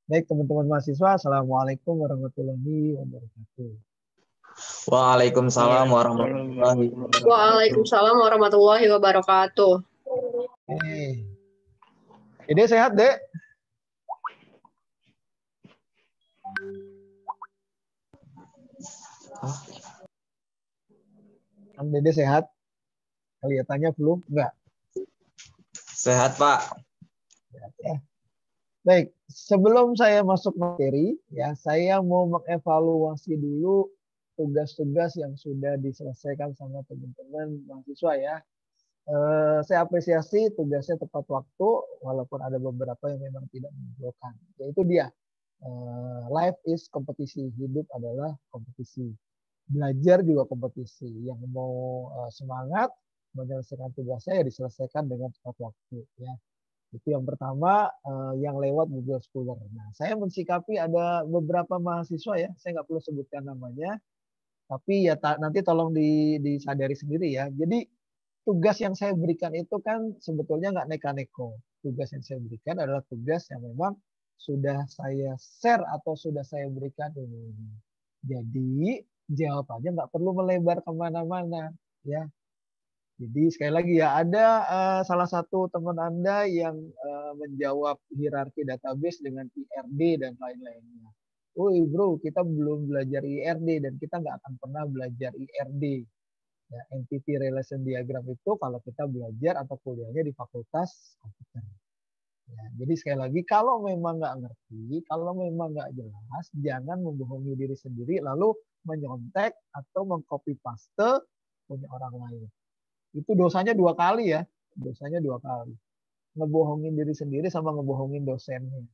Baik teman-teman mahasiswa, Assalamualaikum warahmatullahi wabarakatuh. Waalaikumsalam warahmatullahi wabarakatuh. Waalaikumsalam warahmatullahi wabarakatuh. Dede sehat, Dek? Kang Dede sehat? Kelihatannya flu? Enggak. Sehat, Pak. Sehat, ya. Baik, sebelum saya masuk materi, ya saya mau mengevaluasi dulu tugas-tugas yang sudah diselesaikan sama teman-teman mahasiswa ya. Saya apresiasi tugasnya tepat waktu, walaupun ada beberapa yang memang tidak menunjukkan. Yaitu dia, life is kompetisi, hidup adalah kompetisi. Belajar juga kompetisi. Yang mau semangat menyelesaikan tugasnya ya diselesaikan dengan tepat waktu ya. Itu yang pertama yang lewat Google Scholar. Nah, saya mensikapi ada beberapa mahasiswa ya, saya nggak perlu sebutkan namanya, tapi ya nanti tolong disadari sendiri ya. Jadi tugas yang saya berikan itu kan sebetulnya nggak neka-neko. Tugas yang saya berikan adalah tugas yang memang sudah saya share atau sudah saya berikan ini. Jadi jawabannya nggak perlu melebar kemana-mana ya. Jadi sekali lagi ya, ada salah satu teman Anda yang menjawab hierarki database dengan IRD dan lain-lainnya. Woi bro, kita belum belajar IRD dan kita nggak akan pernah belajar IRD. Ya, Entity Relation Diagram itu kalau kita belajar atau kuliahnya di Fakultas Komputer. Ya, jadi sekali lagi, kalau memang nggak ngerti, kalau memang nggak jelas, jangan membohongi diri sendiri lalu menyontek atau mengcopy paste punya orang lain. Itu dosanya 2 kali ya. Dosanya 2 kali. Ngebohongin diri sendiri sama ngebohongin dosennya.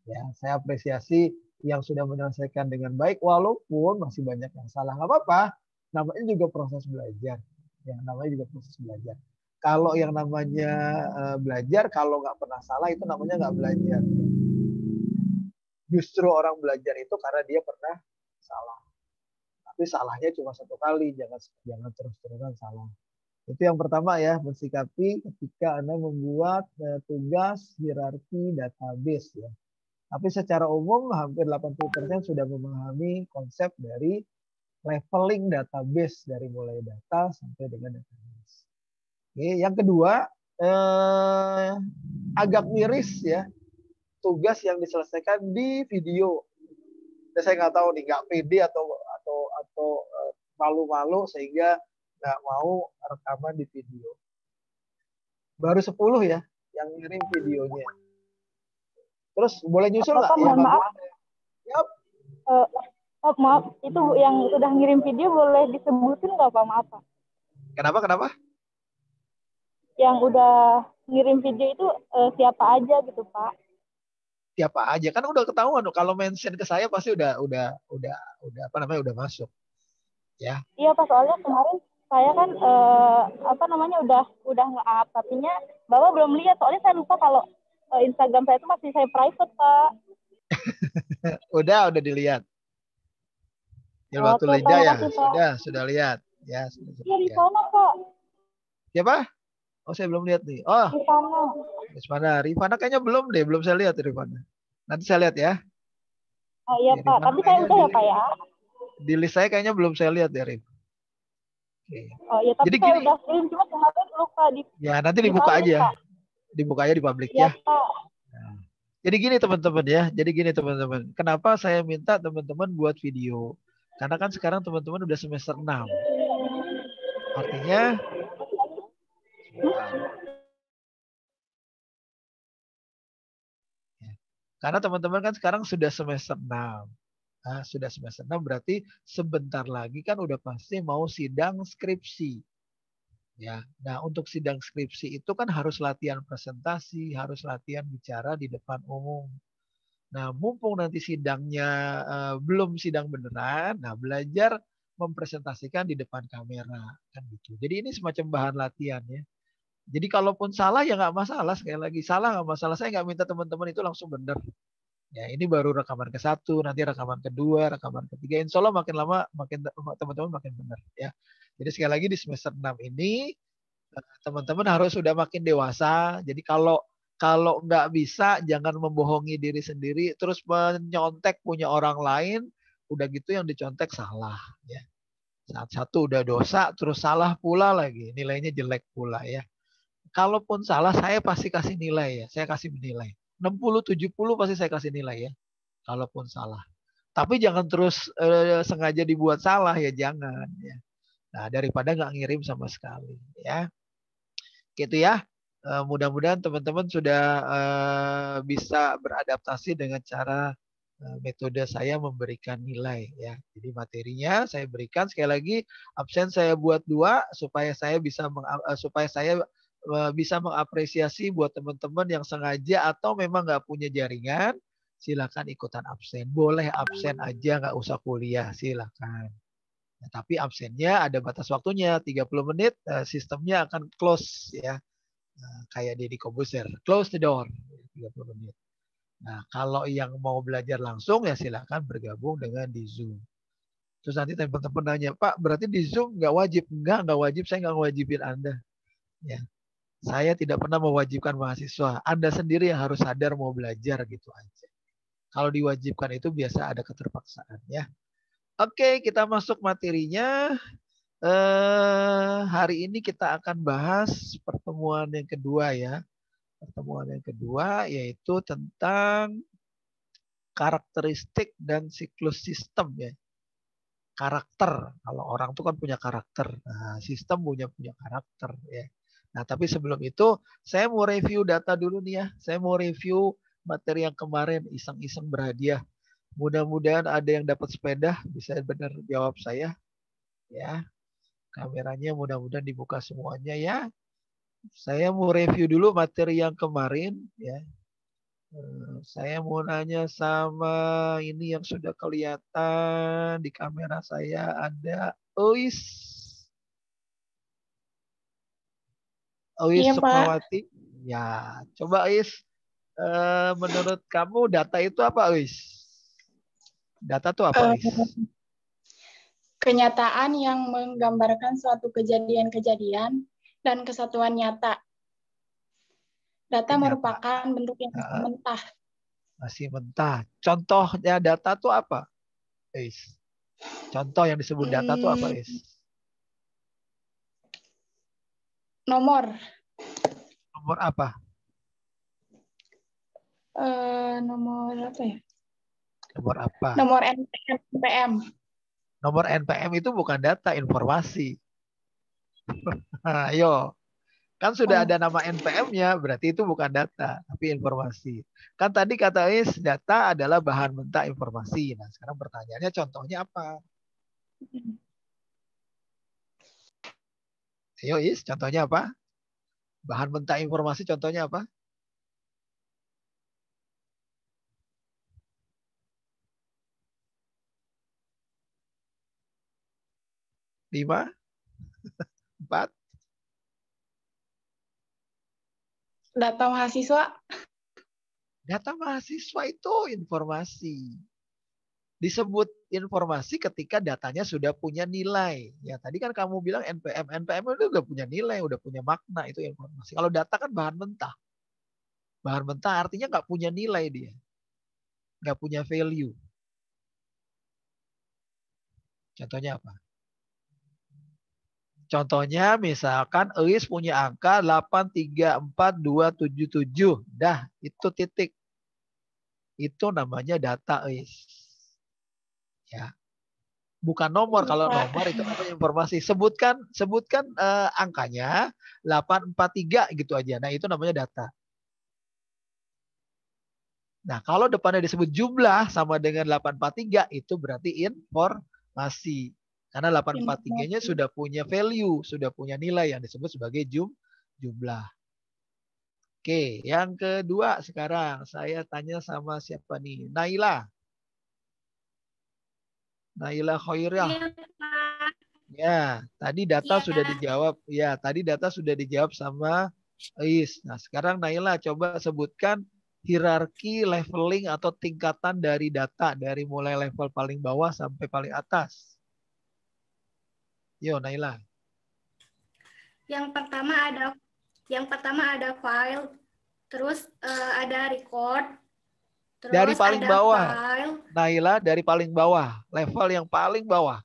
Ya, saya apresiasi yang sudah menyelesaikan dengan baik walaupun masih banyak yang salah. Nggak apa-apa. Namanya juga proses belajar. Ya, namanya juga proses belajar. Kalau yang namanya belajar, kalau nggak pernah salah itu namanya nggak belajar. Justru orang belajar itu karena dia pernah salah. Tapi salahnya cuma 1 kali, jangan terus-terusan salah. Itu yang pertama ya, mensikapi ketika Anda membuat tugas hierarki database ya. Tapi secara umum hampir 80% sudah memahami konsep dari leveling database dari mulai data sampai dengan database. Oke, yang kedua agak miris ya, tugas yang diselesaikan di video. Saya nggak tahu nih, nggak pede atau malu-malu sehingga nggak mau rekaman di video. Baru 10 ya yang ngirim videonya. Terus boleh nyusul nggak? Ya, maaf. Yep. Maaf, itu yang udah ngirim video boleh disebutin nggak Pak? Maaf Pak. Kenapa? Yang udah ngirim video itu siapa aja gitu Pak? Siapa aja, kan udah ketahuan. Kalau mention ke saya pasti udah apa namanya, udah masuk. Ya. Iya Pak, soalnya kemarin saya kan udah nge-up, tapinya Bapak belum lihat, soalnya saya lupa kalau Instagram saya itu masih saya private Pak. udah dilihat. Hilmatul Ida ya, sudah lihat. Ya, iya di sana Pak. Siapa? Oh, saya belum lihat nih. Oh, Rifana kayaknya belum deh, belum saya lihat Rifana. Nanti saya lihat ya. Oh iya Pak, tapi saya udah ya Pak ya. Di list saya kayaknya belum saya lihat ya, Rif. Oh iya, tapi jadi saya udah kirim, cuma kemarin lupa di. Ya, nanti dibuka aja. Dibuka aja di publik ya. Nah, jadi gini teman-teman ya. Kenapa saya minta teman-teman buat video? Karena kan sekarang teman-teman udah semester 6. Artinya karena teman-teman kan sekarang sudah semester 6. Nah, sudah semester 6 berarti sebentar lagi kan udah pasti mau sidang skripsi. Ya. Nah, untuk sidang skripsi itu kan harus latihan presentasi, harus latihan bicara di depan umum. Nah, mumpung nanti sidangnya belum sidang beneran, nah belajar mempresentasikan di depan kamera kan gitu. Jadi ini semacam bahan latihan ya. Jadi kalaupun salah ya nggak masalah, sekali lagi salah nggak masalah. Saya nggak minta teman-teman itu langsung benar. Ya, ini baru rekaman ke-1, nanti rekaman kedua, rekaman ketiga. Insya Allah makin lama makin teman-teman makin benar ya. Jadi sekali lagi di semester 6 ini teman-teman harus sudah makin dewasa. Jadi kalau Kalau nggak bisa, jangan membohongi diri sendiri, terus menyontek punya orang lain, udah gitu yang dicontek salah. Ya. Saat satu udah dosa, terus salah pula lagi, nilainya jelek pula ya. Kalaupun salah, saya pasti kasih nilai ya, saya kasih menilai. 60-70 pasti saya kasih nilai ya, kalaupun salah. Tapi jangan terus sengaja dibuat salah ya, jangan ya. Nah, daripada nggak ngirim sama sekali ya. Gitu ya. Mudah-mudahan teman-teman sudah bisa beradaptasi dengan cara metode saya memberikan nilai ya. Jadi materinya saya berikan, sekali lagi absen saya buat 2 supaya saya bisa bisa mengapresiasi buat teman-teman yang sengaja atau memang nggak punya jaringan, silakan ikutan absen. Boleh absen aja, nggak usah kuliah, silakan. Nah, tapi absennya ada batas waktunya, 30 menit sistemnya akan close ya. Kayak Deddy Kobuser, close the door 30 menit. Nah, kalau yang mau belajar langsung ya silakan bergabung dengan di Zoom. Terus nanti teman-teman nanya, Pak, berarti di Zoom nggak wajib? Nggak wajib, saya nggak ngewajibin Anda. Ya. Saya tidak pernah mewajibkan mahasiswa. Anda sendiri yang harus sadar mau belajar gitu aja. Kalau diwajibkan itu biasa ada keterpaksaan ya. Oke, kita masuk materinya. Hari ini kita akan bahas pertemuan yang kedua ya. Pertemuan yang kedua yaitu tentang karakteristik dan siklus sistem ya. Karakter. Kalau orang itu kan punya karakter. Nah, sistem punya karakter ya. Nah, tapi sebelum itu saya mau review data dulu nih ya. Saya mau review materi yang kemarin iseng-iseng berhadiah. Mudah-mudahan ada yang dapat sepeda, bisa benar jawab saya ya. Kameranya mudah-mudahan dibuka semuanya ya. Saya mau review dulu materi yang kemarin ya. Saya mau nanya sama ini yang sudah kelihatan di kamera saya, ada Ois. Ois Iya, Pak. Sukmawati. Ya, coba Ois. Menurut kamu data itu apa Ois? Data itu apa Ois? Kenyataan yang menggambarkan suatu kejadian-kejadian dan kesatuan nyata. Data merupakan bentuk yang masih mentah. Masih mentah. Contohnya data itu apa, Is? Contoh yang disebut data itu apa, Is? Nomor. Nomor apa? Nomor apa ya? Nomor apa? Nomor NPM. Nomor NPM itu bukan data, informasi. Ayo. Kan sudah ada nama NPM-nya, berarti itu bukan data, tapi informasi. Kan tadi kata Is, data adalah bahan mentah informasi. Nah, sekarang pertanyaannya contohnya apa? Ayo Is, contohnya apa? Bahan mentah informasi contohnya apa? 5, 4. Data mahasiswa. Data mahasiswa itu informasi. Disebut informasi ketika datanya sudah punya nilai. Ya, tadi kan kamu bilang NPM. NPM itu udah punya nilai, udah punya makna, itu informasi. Kalau data kan bahan mentah. Bahan mentah artinya nggak punya nilai dia. Nggak punya value. Contohnya apa? Contohnya misalkan Eis punya angka 834,277. Dah, itu titik. Itu namanya data Eis. Ya. Bukan nomor, kalau nomor itu namanya informasi. Sebutkan angkanya 843 gitu aja. Nah, itu namanya data. Nah, kalau depannya disebut jumlah sama dengan 843 itu berarti informasi. Karena 843-nya sudah punya value, sudah punya nilai yang disebut sebagai jumlah. Oke, yang kedua sekarang saya tanya sama siapa nih? Naila. Naila Khairah. Ya, tadi data sudah dijawab. Ya, tadi data sudah dijawab sama Ais. Nah, sekarang Naila coba sebutkan hierarki leveling atau tingkatan dari data dari mulai level paling bawah sampai paling atas. Yo, Naila. Yang pertama ada file, terus ada record, Dari terus paling ada bawah. file, Naila dari paling bawah. Level yang paling bawah.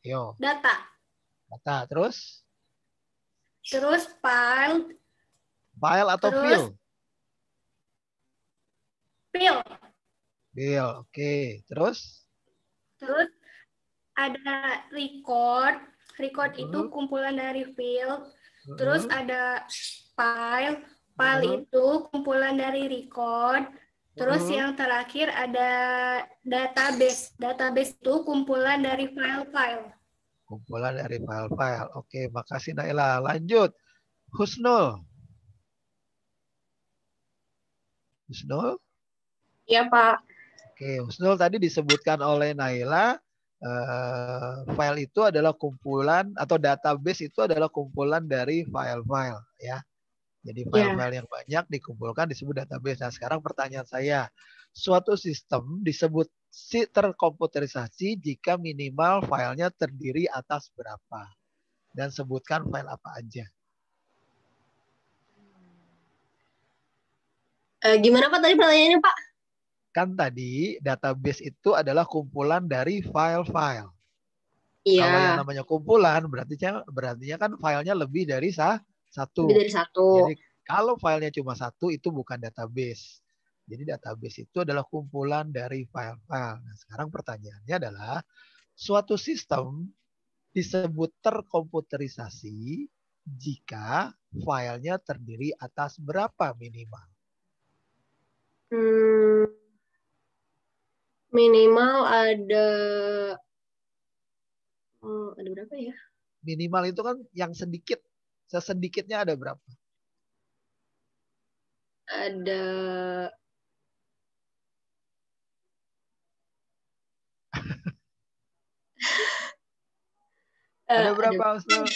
Yo, data, data. Terus terus file, file atau terus file? file, File, oke. Terus? terus ada record, record itu kumpulan dari file, terus ada file, file itu kumpulan dari record, terus yang terakhir ada database, database itu kumpulan dari file-file. Kumpulan dari file-file. Oke, makasih Naila. Lanjut. Husnul. Husnul? Iya, Pak. Oke, Husnul tadi disebutkan oleh Naila, file itu adalah kumpulan atau database itu adalah kumpulan dari file-file ya. Jadi file-file yang banyak dikumpulkan disebut database. Nah, sekarang pertanyaan saya, suatu sistem disebut terkomputerisasi jika minimal filenya terdiri atas berapa? Dan sebutkan file apa aja. Gimana Pak tadi pertanyaannya, Pak? Kan tadi database itu adalah kumpulan dari file-file. Iya. Kalau yang namanya kumpulan berarti kan filenya lebih dari satu. Lebih dari satu. Jadi kalau filenya cuma satu itu bukan database. Jadi database itu adalah kumpulan dari file-file. Nah, sekarang pertanyaannya adalah suatu sistem disebut terkomputerisasi jika filenya terdiri atas berapa minimal? Minimal ada berapa ya? Minimal itu kan yang sedikit. Sesedikitnya ada berapa? Ada ada berapa, Husnul?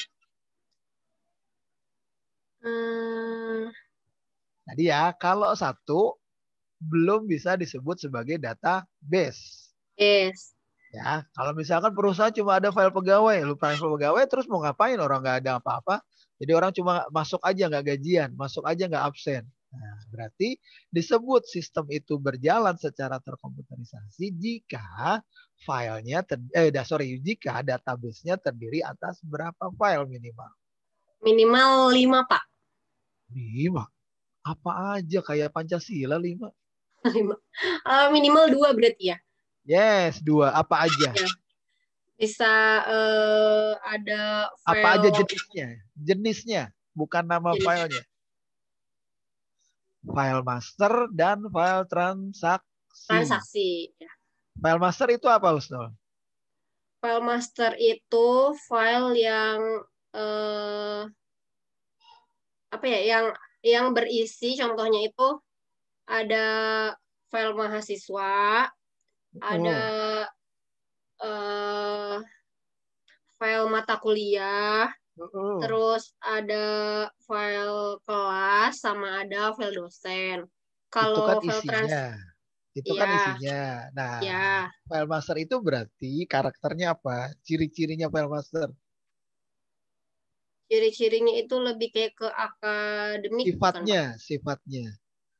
Tadi ya, kalau satu belum bisa disebut sebagai database. Yes. Ya, kalau misalkan perusahaan cuma ada file pegawai, lupa file pegawai, terus mau ngapain? Orang nggak ada apa-apa. Jadi orang cuma masuk aja nggak gajian, masuk aja nggak absen. Nah, berarti disebut sistem itu berjalan secara terkomputerisasi jika filenya jika database-nya terdiri atas berapa file minimal? Minimal 5, Pak. 5. Apa aja kayak Pancasila 5? 5. Minimal 2 berarti ya? Yes, 2. Apa aja? Ya. Bisa ada file. Apa aja jenisnya? Jenisnya, bukan nama filenya. File master dan file transaksi. Transaksi. Ya. File master itu apa, Husnul? File master itu file yang yang berisi, contohnya itu ada file mahasiswa, ada file mata kuliah, terus ada file kelas, sama ada file dosen. Kalau itu kan file isinya. Itu kan isinya. Nah, file master itu berarti karakternya apa? Ciri-cirinya file master? Ciri-cirinya itu lebih kayak ke akademik. Sifatnya.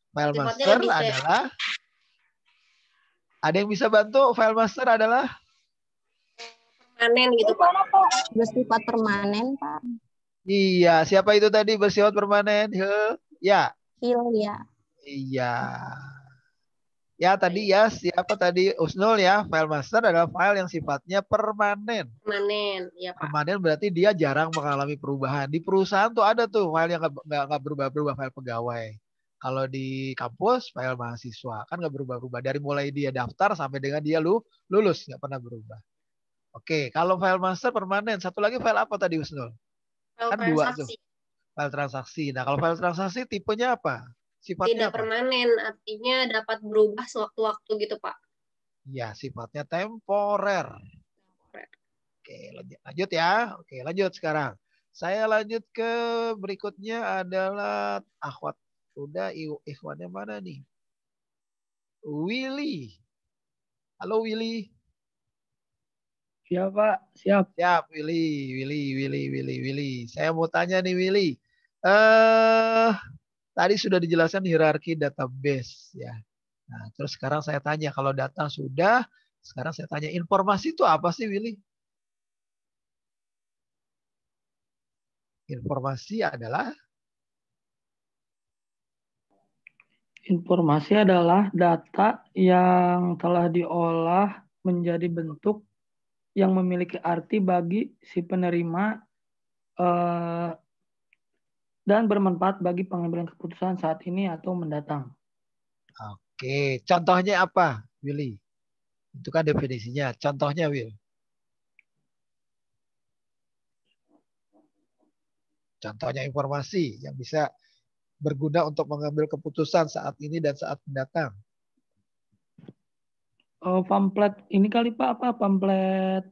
File master adalah, ada yang bisa bantu? File master adalah permanen gitu, Pak. Bersifat permanen, Pak. Iya, siapa itu tadi bersifat permanen? Ya. Ya. Iya. Ya tadi ya, siapa tadi? Husnul ya, file master adalah file yang sifatnya permanen. Permanen, ya Pak. Permanen berarti dia jarang mengalami perubahan. Di perusahaan tuh ada tuh file yang nggak berubah-berubah, file pegawai. Kalau di kampus, file mahasiswa. Kan nggak berubah-berubah. Dari mulai dia daftar sampai dengan dia lulus, nggak pernah berubah. Oke, kalau file master permanen. Satu lagi file apa tadi, Husnul? File kan transaksi. 2 tuh. File transaksi. Nah, kalau file transaksi tipenya apa? Sifatnya tidak permanen, artinya dapat berubah sewaktu-waktu gitu, Pak. Ya, sifatnya temporer. Oke, lanjut ya. Oke, lanjut sekarang. Saya lanjut ke berikutnya adalah akhwat. Udah, ikhwannya mana nih? Willy. Halo Willy. Siap, Pak. Siap. Siap, Willy. Saya mau tanya nih, Willy. Tadi sudah dijelaskan hierarki database ya. Nah, terus sekarang saya tanya, kalau data sudah, sekarang saya tanya informasi itu apa sih, Willy? Informasi adalah data yang telah diolah menjadi bentuk yang memiliki arti bagi si penerima dan bermanfaat bagi pengambilan keputusan saat ini atau mendatang. Oke, contohnya apa, Willy? Itu kan definisinya. Contohnya, Will. Contohnya informasi yang bisa berguna untuk mengambil keputusan saat ini dan saat mendatang. Pamflet ini kali Pak, apa pamflet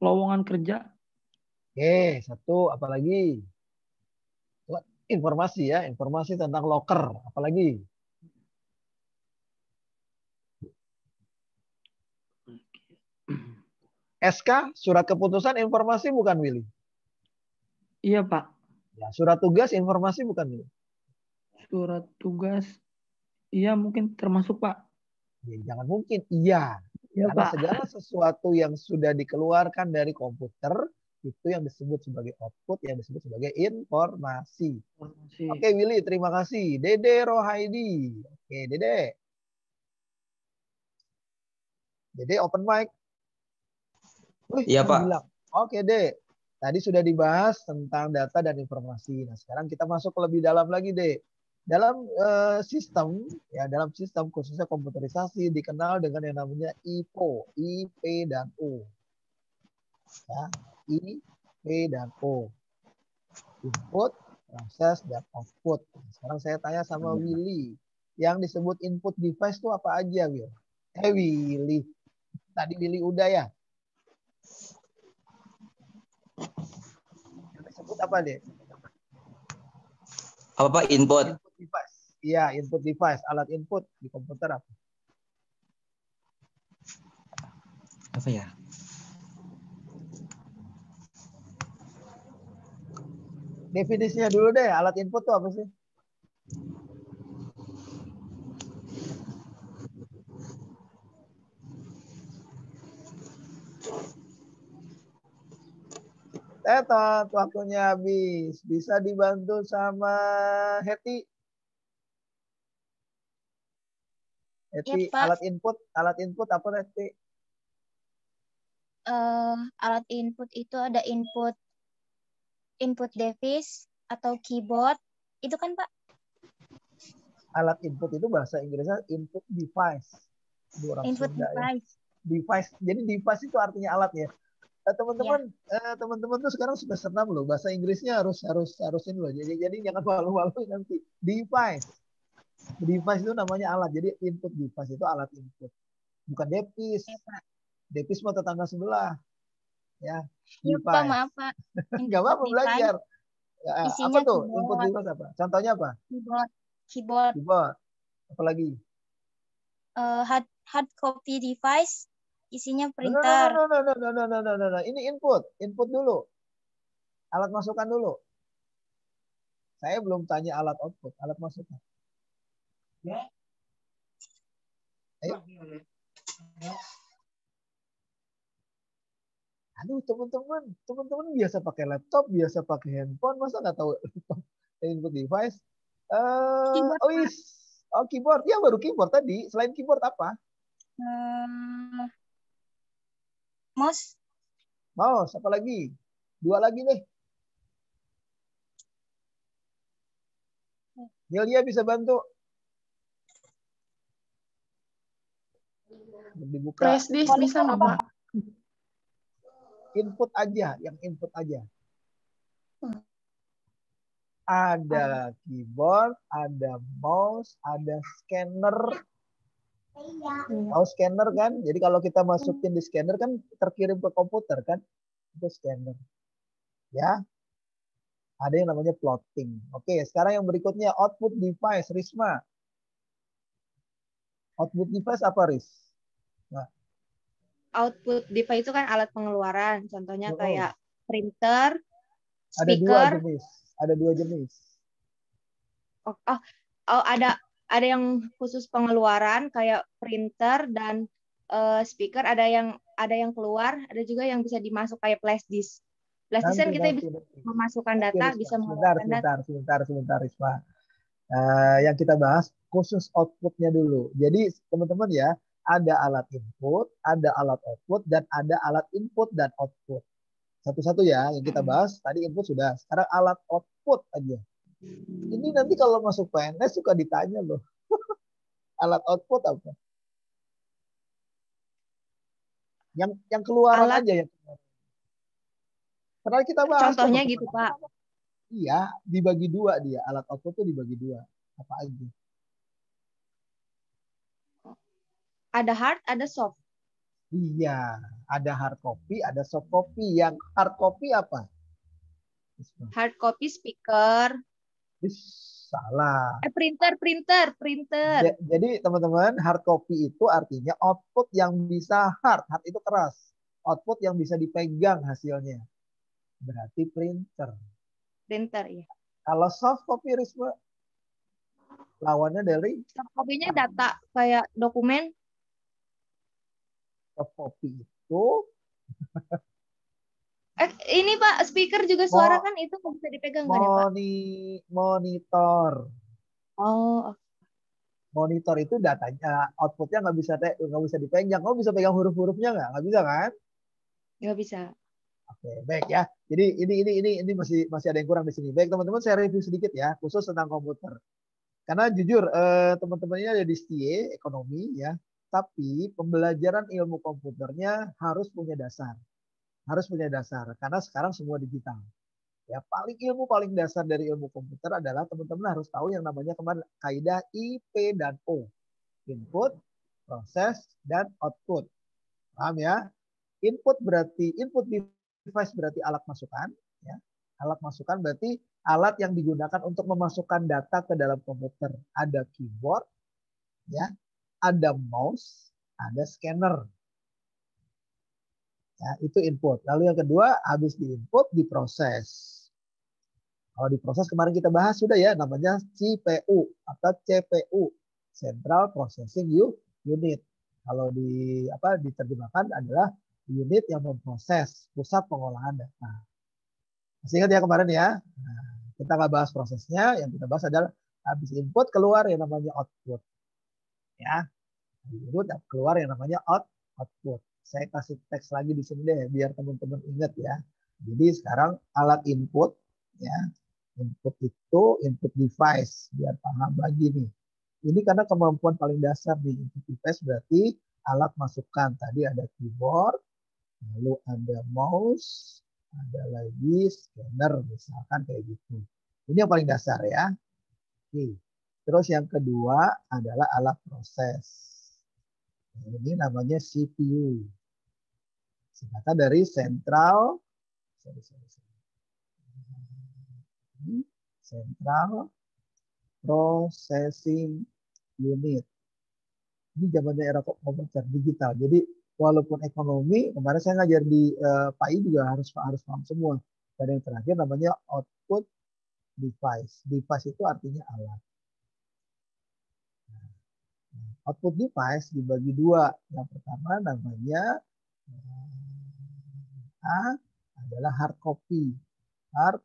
lowongan kerja? Oke, satu apalagi? Informasi ya, informasi tentang loker, apalagi? SK, surat keputusan informasi bukan, Willy? Iya Pak. Ya, surat tugas informasi bukan, Willy? Surat tugas, iya mungkin termasuk Pak. Ya, jangan mungkin, iya. Iya Karena Pak. segala sesuatu yang sudah dikeluarkan dari komputer, itu yang disebut sebagai output, yang disebut sebagai informasi. Oke, Willy, terima kasih. Dede Rohaidi. Oke, Dede. Dede open mic. Iya, Pak. Bilang. Oke, Dede. Tadi sudah dibahas tentang data dan informasi. Nah, sekarang kita masuk lebih dalam lagi, Dede. Dalam sistem, ya dalam sistem khususnya komputerisasi dikenal dengan yang namanya IPO, I, P, dan O. Ya, I, P, dan O. Input, proses, dan output. Sekarang saya tanya sama Willy. Yang disebut input device itu apa aja, Will? Willy. Tadi Willy udah ya? Yang disebut apa deh? Apa Pak? Input. Input device. Iya, input device. Alat input di komputer apa? Apa ya? Definisinya dulu deh, alat input itu apa sih? Tetot, waktunya habis. Bisa dibantu sama Heti. Heti, Ya, Pak. alat input apa Heti? Alat input itu ada input device atau keyboard. Itu kan, Pak? Alat input itu bahasa Inggrisnya input device. Input Sunda, device. Ya. Device. Jadi device itu artinya alat ya. Teman-teman tuh sekarang sudah senam loh, bahasa Inggrisnya harus ini loh. Jadi jangan malu-malu nanti. Device itu namanya alat. Jadi input device itu alat input, bukan device. Device mau tetangga sebelah. Ya, device. Pak, maaf Pak. Nggak apa-apa belajar. Ya, apa tuh keyboard. Input device apa? Contohnya apa? Keyboard. Apalagi? Hard copy device. Isinya printer. No. Ini input dulu. Alat masukan dulu. Saya belum tanya alat output, alat masukan. Ayo. Aduh, teman-teman biasa pakai laptop, biasa pakai handphone, masa nggak tahu input device? Keyboard. Ya baru keyboard tadi. Selain keyboard apa? Mouse. Apa lagi? 2 lagi deh. Delia bisa bantu. Dibuka. Flash disk bisa nggak, Pak? Input aja, yang input aja. Ada keyboard, ada mouse, ada scanner. Tahu scanner kan? Jadi kalau kita masukin di scanner kan terkirim ke komputer kan? Itu scanner. Ya. Ada yang namanya plotting. Oke, sekarang yang berikutnya output device, Risma. Output device apa, Ris? Nah. Output device itu kan alat pengeluaran. Contohnya kayak printer, Ada dua speaker. jenis. Ada dua jenis. Ada yang khusus pengeluaran kayak printer dan speaker. Ada yang keluar. Ada juga yang bisa dimasuk kayak flash disk. Flash disk kan kita bisa memasukkan data, bisa mengeluarkan data. Sebentar, Risma. Yang kita bahas khusus outputnya dulu. Jadi teman-teman ya, ada alat input, ada alat output, dan ada alat input dan output. Satu-satu ya, yang kita bahas tadi input sudah. Sekarang alat output aja. Ini nanti kalau masuk PNS suka ditanya loh. Alat output apa? Yang keluaran aja ya. Pernah kita bahas. Contohnya gitu, Pak. Iya, dibagi dua dia. Alat output itu dibagi dua. Apa aja? Ada hard, ada soft. Iya, ada hard copy, ada soft copy. Yang hard copy apa? Hard copy speaker. Salah. Printer. Jadi teman-teman, hard copy itu artinya output yang bisa hard. Hard itu keras. Output yang bisa dipegang hasilnya. Berarti printer. Printer, ya. Kalau soft copy, Risma, lawannya dari? Soft copy-nya data kayak dokumen. Soft copy itu ini Pak, speaker juga suara kan itu nggak bisa dipegang kan ya Pak? Monitor. Oh. Monitor itu datanya, outputnya nggak bisa dipegang. Kamu bisa pegang huruf-hurufnya nggak? Nggak bisa kan? Nggak bisa. Oke, baik ya. Jadi ini masih ada yang kurang di sini. Baik teman-teman, saya review sedikit ya, khusus tentang komputer. Karena jujur teman-teman ini ada di STIE ekonomi ya, tapi pembelajaran ilmu komputernya harus punya dasar. Harus punya dasar karena sekarang semua digital. Ya, ilmu paling dasar dari ilmu komputer adalah teman-teman harus tahu yang namanya kaidah IP dan O. Input, proses, dan output. Paham ya? Input device berarti alat masukan. Ya. Alat masukan berarti alat yang digunakan untuk memasukkan data ke dalam komputer. Ada keyboard, ya, ada mouse, ada scanner. Ya, itu input. Lalu yang kedua, habis diinput, diproses. Kalau diproses kemarin kita bahas sudah ya, namanya CPU atau CPU, Central Processing Unit. Kalau diterjemahkan adalah unit yang memproses, pusat pengolahan data. Masih ingat ya kemarin ya? Nah, kita nggak bahas prosesnya, yang kita bahas adalah habis input keluar yang namanya output. Ya, input keluar yang namanya output. Saya kasih teks lagi di sini deh, biar teman-teman ingat ya. Jadi sekarang alat input, ya, input itu input device, biar paham lagi nih. Ini karena kemampuan paling dasar di input device berarti alat masukan. Tadi ada keyboard, lalu ada mouse, ada lagi scanner, misalkan kayak gitu. Ini yang paling dasar ya. Oke. Terus yang kedua adalah alat proses. Ini namanya CPU. Singkatan dari Central Processing Unit. Ini zamannya era komputer digital. Jadi walaupun ekonomi, kemarin saya ngajar di PAI juga harus paham semua. Dan yang terakhir namanya output device. Device itu artinya alat. Output device dibagi dua. Yang pertama namanya adalah hard copy. Hard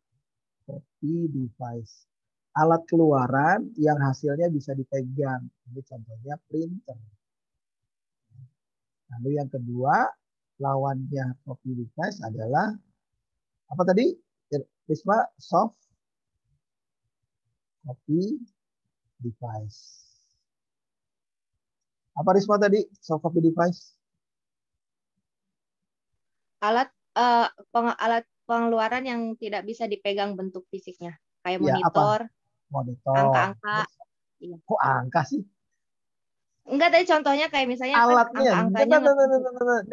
copy device. Alat keluaran yang hasilnya bisa dipegang. Ini contohnya printer. Lalu yang kedua, lawannya hard copy device adalah apa tadi? Risma, soft copy device. Apa Risma tadi? Soft copy device? Alat pengeluaran yang tidak bisa dipegang bentuk fisiknya, kayak ya, monitor, angka-angka. Kok angka sih? Enggak, tadi contohnya kayak misalnya alatnya. Kan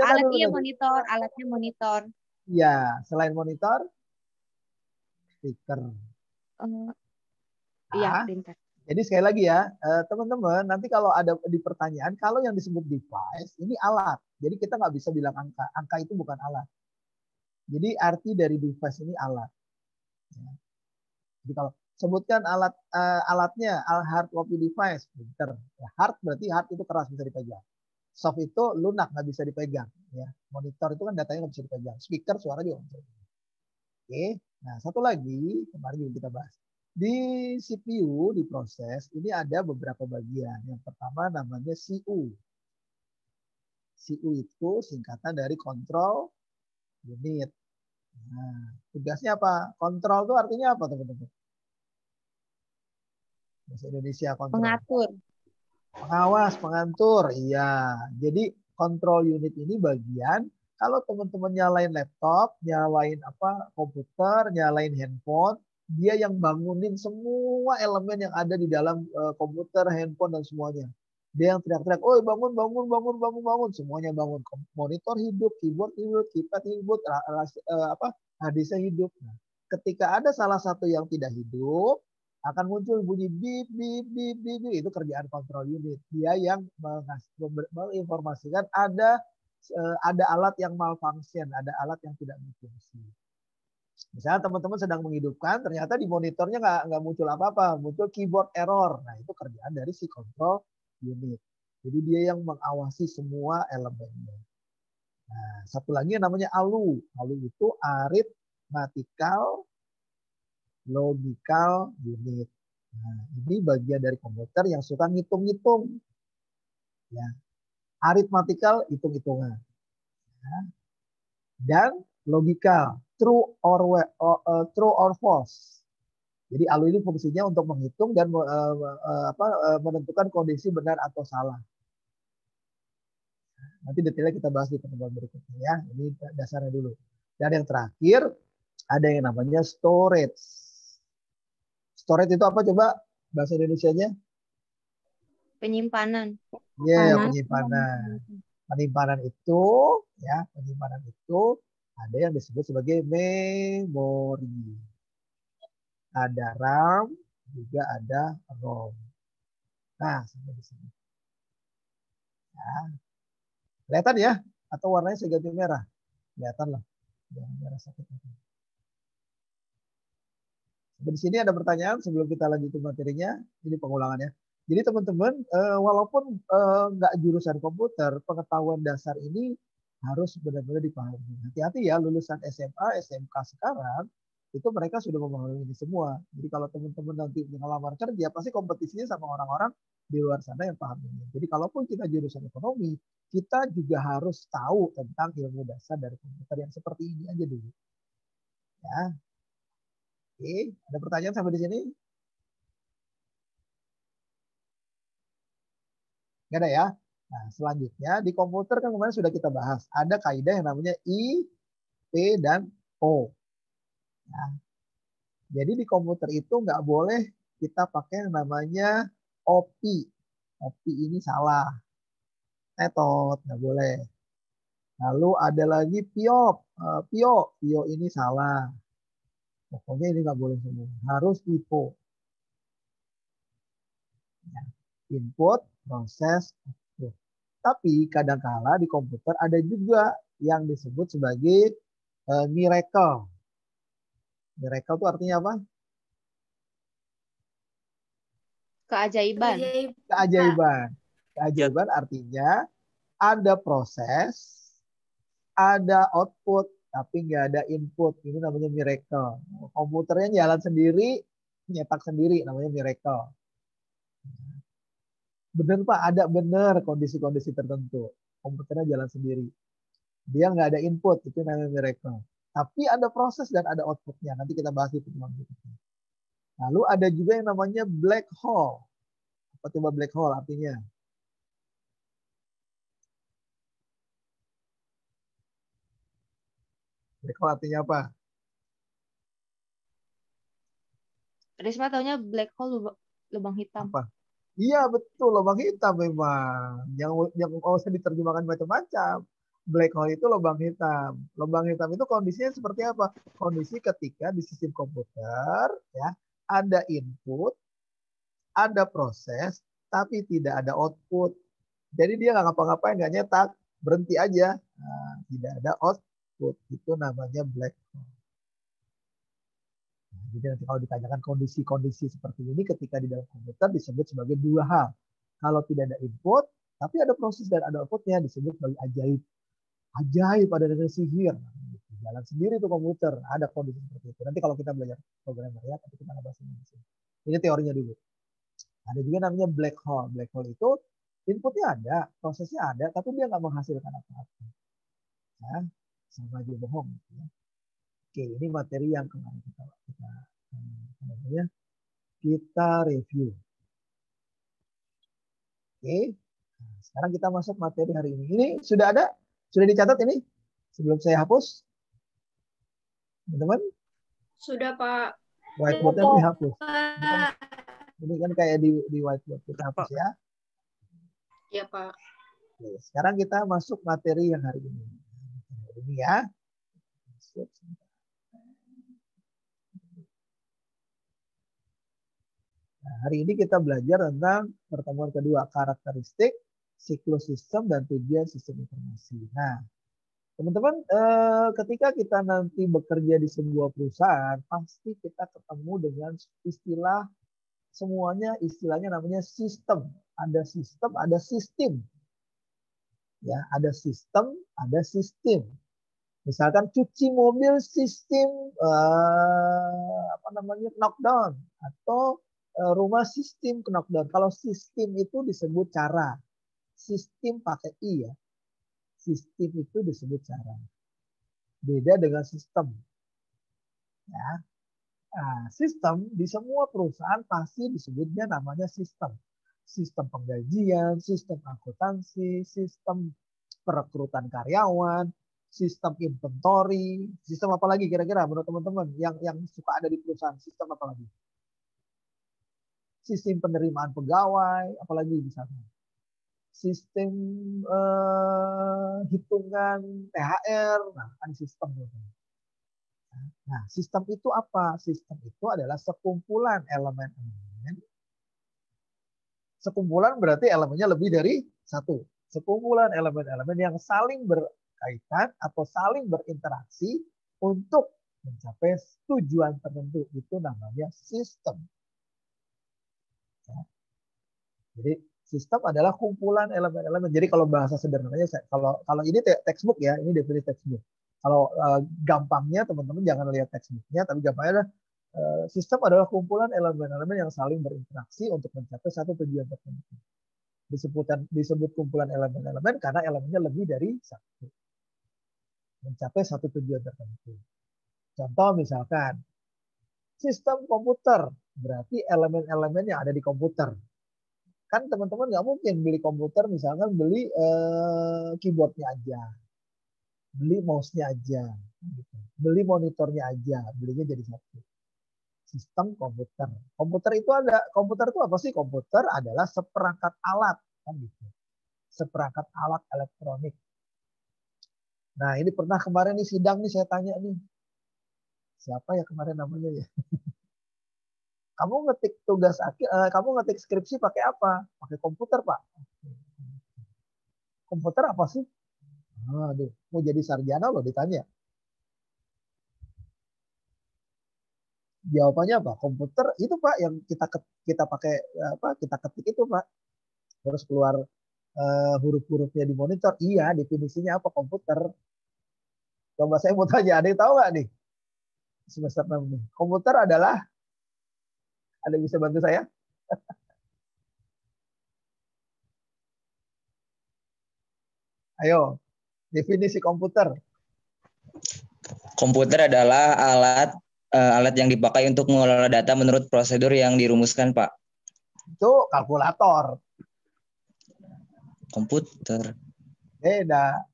alatnya monitor. Ya, selain monitor, speaker. Iya, printer. Jadi sekali lagi ya, teman-teman, nanti kalau ada di pertanyaan, kalau yang disebut device, ini alat. Jadi kita nggak bisa bilang angka. Angka itu bukan alat. Jadi arti dari device ini alat. Ya. Jadi kalau sebutkan alatnya, hard copy device, printer. Ya, hard berarti hard itu keras bisa dipegang. Soft itu lunak nggak bisa dipegang. Ya. Monitor itu kan datanya nggak bisa dipegang. Speaker suara juga nggak bisa dipegang. Oke. Nah satu lagi kemarin juga kita bahas. Di CPU di proses ini ada beberapa bagian. Yang pertama namanya CU. CU itu singkatan dari control unit. Nah, tugasnya apa? Kontrol itu artinya apa teman-teman? Bahasa Indonesia kontrol. Pengatur. Pengawas, pengatur. Iya. Jadi control unit ini bagian kalau teman-teman nyalain laptop, nyalain komputer, nyalain handphone, dia yang bangunin semua elemen yang ada di dalam komputer, handphone dan semuanya. Dia yang teriak-teriak, "Oh, bangun, bangun, bangun, bangun, bangun." Semuanya bangun. Monitor hidup, keyboard hidup, keypad hidup, hard disk hidup. Nah, ketika ada salah satu yang tidak hidup, akan muncul bunyi bip, bip, bip, bip, bip. Itu kerjaan control unit. Dia yang menginformasikan ada alat yang malfunction, ada alat yang tidak berfungsi. Misalnya teman-teman sedang menghidupkan, ternyata di monitornya nggak muncul apa-apa, muncul keyboard error. Nah itu kerjaan dari si control unit. Jadi dia yang mengawasi semua elemennya. Nah, satu lagi yang namanya ALU. ALU itu arithmetical logical unit. Nah, ini bagian dari komputer yang suka ngitung-ngitung. Ya. Arithmetical, hitung-hitungan. Ya. Dan logical, true or false. Jadi ALU ini fungsinya untuk menghitung dan menentukan kondisi benar atau salah. Nanti detailnya kita bahas di pertemuan berikutnya ya. Ini dasarnya dulu. Dan yang terakhir ada yang namanya storage. Storage itu apa coba bahasa Indonesianya? Penyimpanan. Ya, penyimpanan. Penyimpanan itu ada yang disebut sebagai memori. Ada RAM, juga ada ROM. Nah, sampai di sini. Ya. Kelihatan ya? Atau warnanya saya ganti merah? Kelihatan lah. Jangan merah sakit. Di sini ada pertanyaan sebelum kita lanjut ke materinya. Ini pengulangannya. Jadi teman-teman, walaupun nggak jurusan komputer, pengetahuan dasar ini harus benar-benar dipahami. Hati-hati ya, lulusan SMA, SMK sekarang, itu mereka sudah memahami ini semua. Jadi kalau teman-teman nanti ngelamar kerja, pasti kompetisinya sama orang-orang di luar sana yang paham ini. Jadi kalaupun kita jurusan ekonomi, kita juga harus tahu tentang ilmu dasar dari komputer yang seperti ini aja dulu. Ya. Oke, ada pertanyaan sampai di sini? Nggak ada ya? Nah, selanjutnya di komputer kan kemarin sudah kita bahas. Ada kaidah yang namanya I, P, dan O. Nah, jadi di komputer itu nggak boleh kita pakai yang namanya OPI. OPI ini salah. Tetot, nggak boleh. Lalu ada lagi PIO. PIO ini salah. Pokoknya ini nggak boleh semua. Harus IPO. Ya. Input, proses, output. Tapi kadang-kala di komputer ada juga yang disebut sebagai miracle. Miracle itu artinya apa? Keajaiban. Keajaiban. Keajaiban artinya ada proses, ada output, tapi nggak ada input. Ini namanya miracle. Komputernya jalan sendiri, nyetak sendiri, namanya miracle. Benar Pak, ada benar kondisi-kondisi tertentu. Komputernya jalan sendiri. Dia nggak ada input, itu namanya miracle. Tapi ada proses dan ada outputnya. Nanti kita bahas itu. Lalu ada juga yang namanya black hole. Apa coba black hole artinya? Black hole artinya apa? Risma taunya black hole lubang hitam. Apa? Iya betul, lubang hitam memang. Yang usah diterjemahkan macam-macam. Black hole itu lubang hitam. Lubang hitam itu kondisinya seperti apa? Kondisi ketika di sistem komputer ya ada input, ada proses, tapi tidak ada output. Jadi dia nggak ngapa-ngapain, nggak nyetak, berhenti aja. Nah, tidak ada output. Itu namanya black hole. Jadi nanti kalau ditanyakan kondisi-kondisi seperti ini ketika di dalam komputer disebut sebagai dua hal. Kalau tidak ada input, tapi ada proses dan ada outputnya disebut sebagai ajaib. Ajaib ada dari sihir. Jalan sendiri tuh komputer. Ada kondisi seperti itu. Nanti kalau kita belajar programmer ya, tapi kita nggak bahas ini di sini. Ini teorinya dulu. Ada juga namanya black hole. Black hole itu inputnya ada, prosesnya ada, tapi dia nggak menghasilkan apa-apa. Ya, sama aja bohong. Ya. Oke, ini materi yang kemarin kita review. Oke, nah, sekarang kita masuk materi hari ini. Ini sudah ada? Sudah dicatat ini? Sebelum saya hapus? Teman-teman? Sudah, Pak. Whiteboard-nya dihapus. Ini kan kayak di whiteboard. Kita hapus ya. Iya, Pak. Oke, sekarang kita masuk materi yang hari ini. Ini ya. Nah, hari ini kita belajar tentang pertemuan kedua, karakteristik, siklus sistem, dan tujuan sistem informasi. Nah, teman-teman, ketika kita nanti bekerja di sebuah perusahaan, pasti kita ketemu dengan istilah, semuanya istilahnya namanya sistem. Ada sistem, ada sistem. Ya, ada sistem, ada sistem. Misalkan cuci mobil sistem knockdown atau rumah sistem knockdown. Kalau sistem itu disebut cara. Sistem pakai i ya. Sistem itu disebut cara. Beda dengan sistem. Ya. Nah, sistem di semua perusahaan pasti disebutnya namanya sistem. Sistem penggajian, sistem akuntansi, sistem perekrutan karyawan, sistem inventory, sistem apa lagi kira-kira menurut teman-teman yang suka ada di perusahaan, sistem apa lagi? Sistem penerimaan pegawai, apalagi misalnya. Sistem hitungan THR, nah kan sistem. Nah, sistem itu apa? Sistem itu adalah sekumpulan elemen-elemen. Sekumpulan berarti elemennya lebih dari satu. Sekumpulan elemen-elemen yang saling berkaitan atau saling berinteraksi untuk mencapai tujuan tertentu. Itu namanya sistem. Ya. Jadi sistem adalah kumpulan elemen-elemen. Jadi kalau bahasa sederhananya, kalau ini textbook ya, ini definisi textbook. Kalau gampangnya teman-teman jangan lihat textbooknya, tapi gampangnya adalah sistem adalah kumpulan elemen-elemen yang saling berinteraksi untuk mencapai satu tujuan tertentu. Disebut kumpulan elemen-elemen karena elemennya lebih dari satu. Mencapai satu tujuan tertentu. Contoh misalkan sistem komputer, berarti elemen-elemen yang ada di komputer. Kan teman-teman nggak mungkin beli komputer misalkan beli keyboardnya aja, beli mouse-nya aja, gitu. Beli monitornya aja, belinya jadi satu. Sistem komputer. Komputer itu apa sih? Komputer adalah seperangkat alat, kan gitu. Seperangkat alat elektronik. Nah, ini pernah kemarin nih sidang nih saya tanya nih. Siapa ya kemarin namanya ya? Kamu ngetik kamu ngetik skripsi pakai apa? Pakai komputer, Pak. Komputer apa sih? Aduh, mau jadi sarjana loh ditanya. Jawabannya apa? Komputer itu Pak yang kita pakai kita ketik itu Pak. Terus keluar huruf-hurufnya di monitor. Iya, definisinya apa komputer? Coba saya mau tanya, ada yang tahu nggak nih? Semester 6 nih. Komputer adalah, ada yang bisa bantu saya? Ayo, definisi komputer. Komputer adalah alat yang dipakai untuk mengelola data menurut prosedur yang dirumuskan, Pak. Itu kalkulator. Komputer. Beda.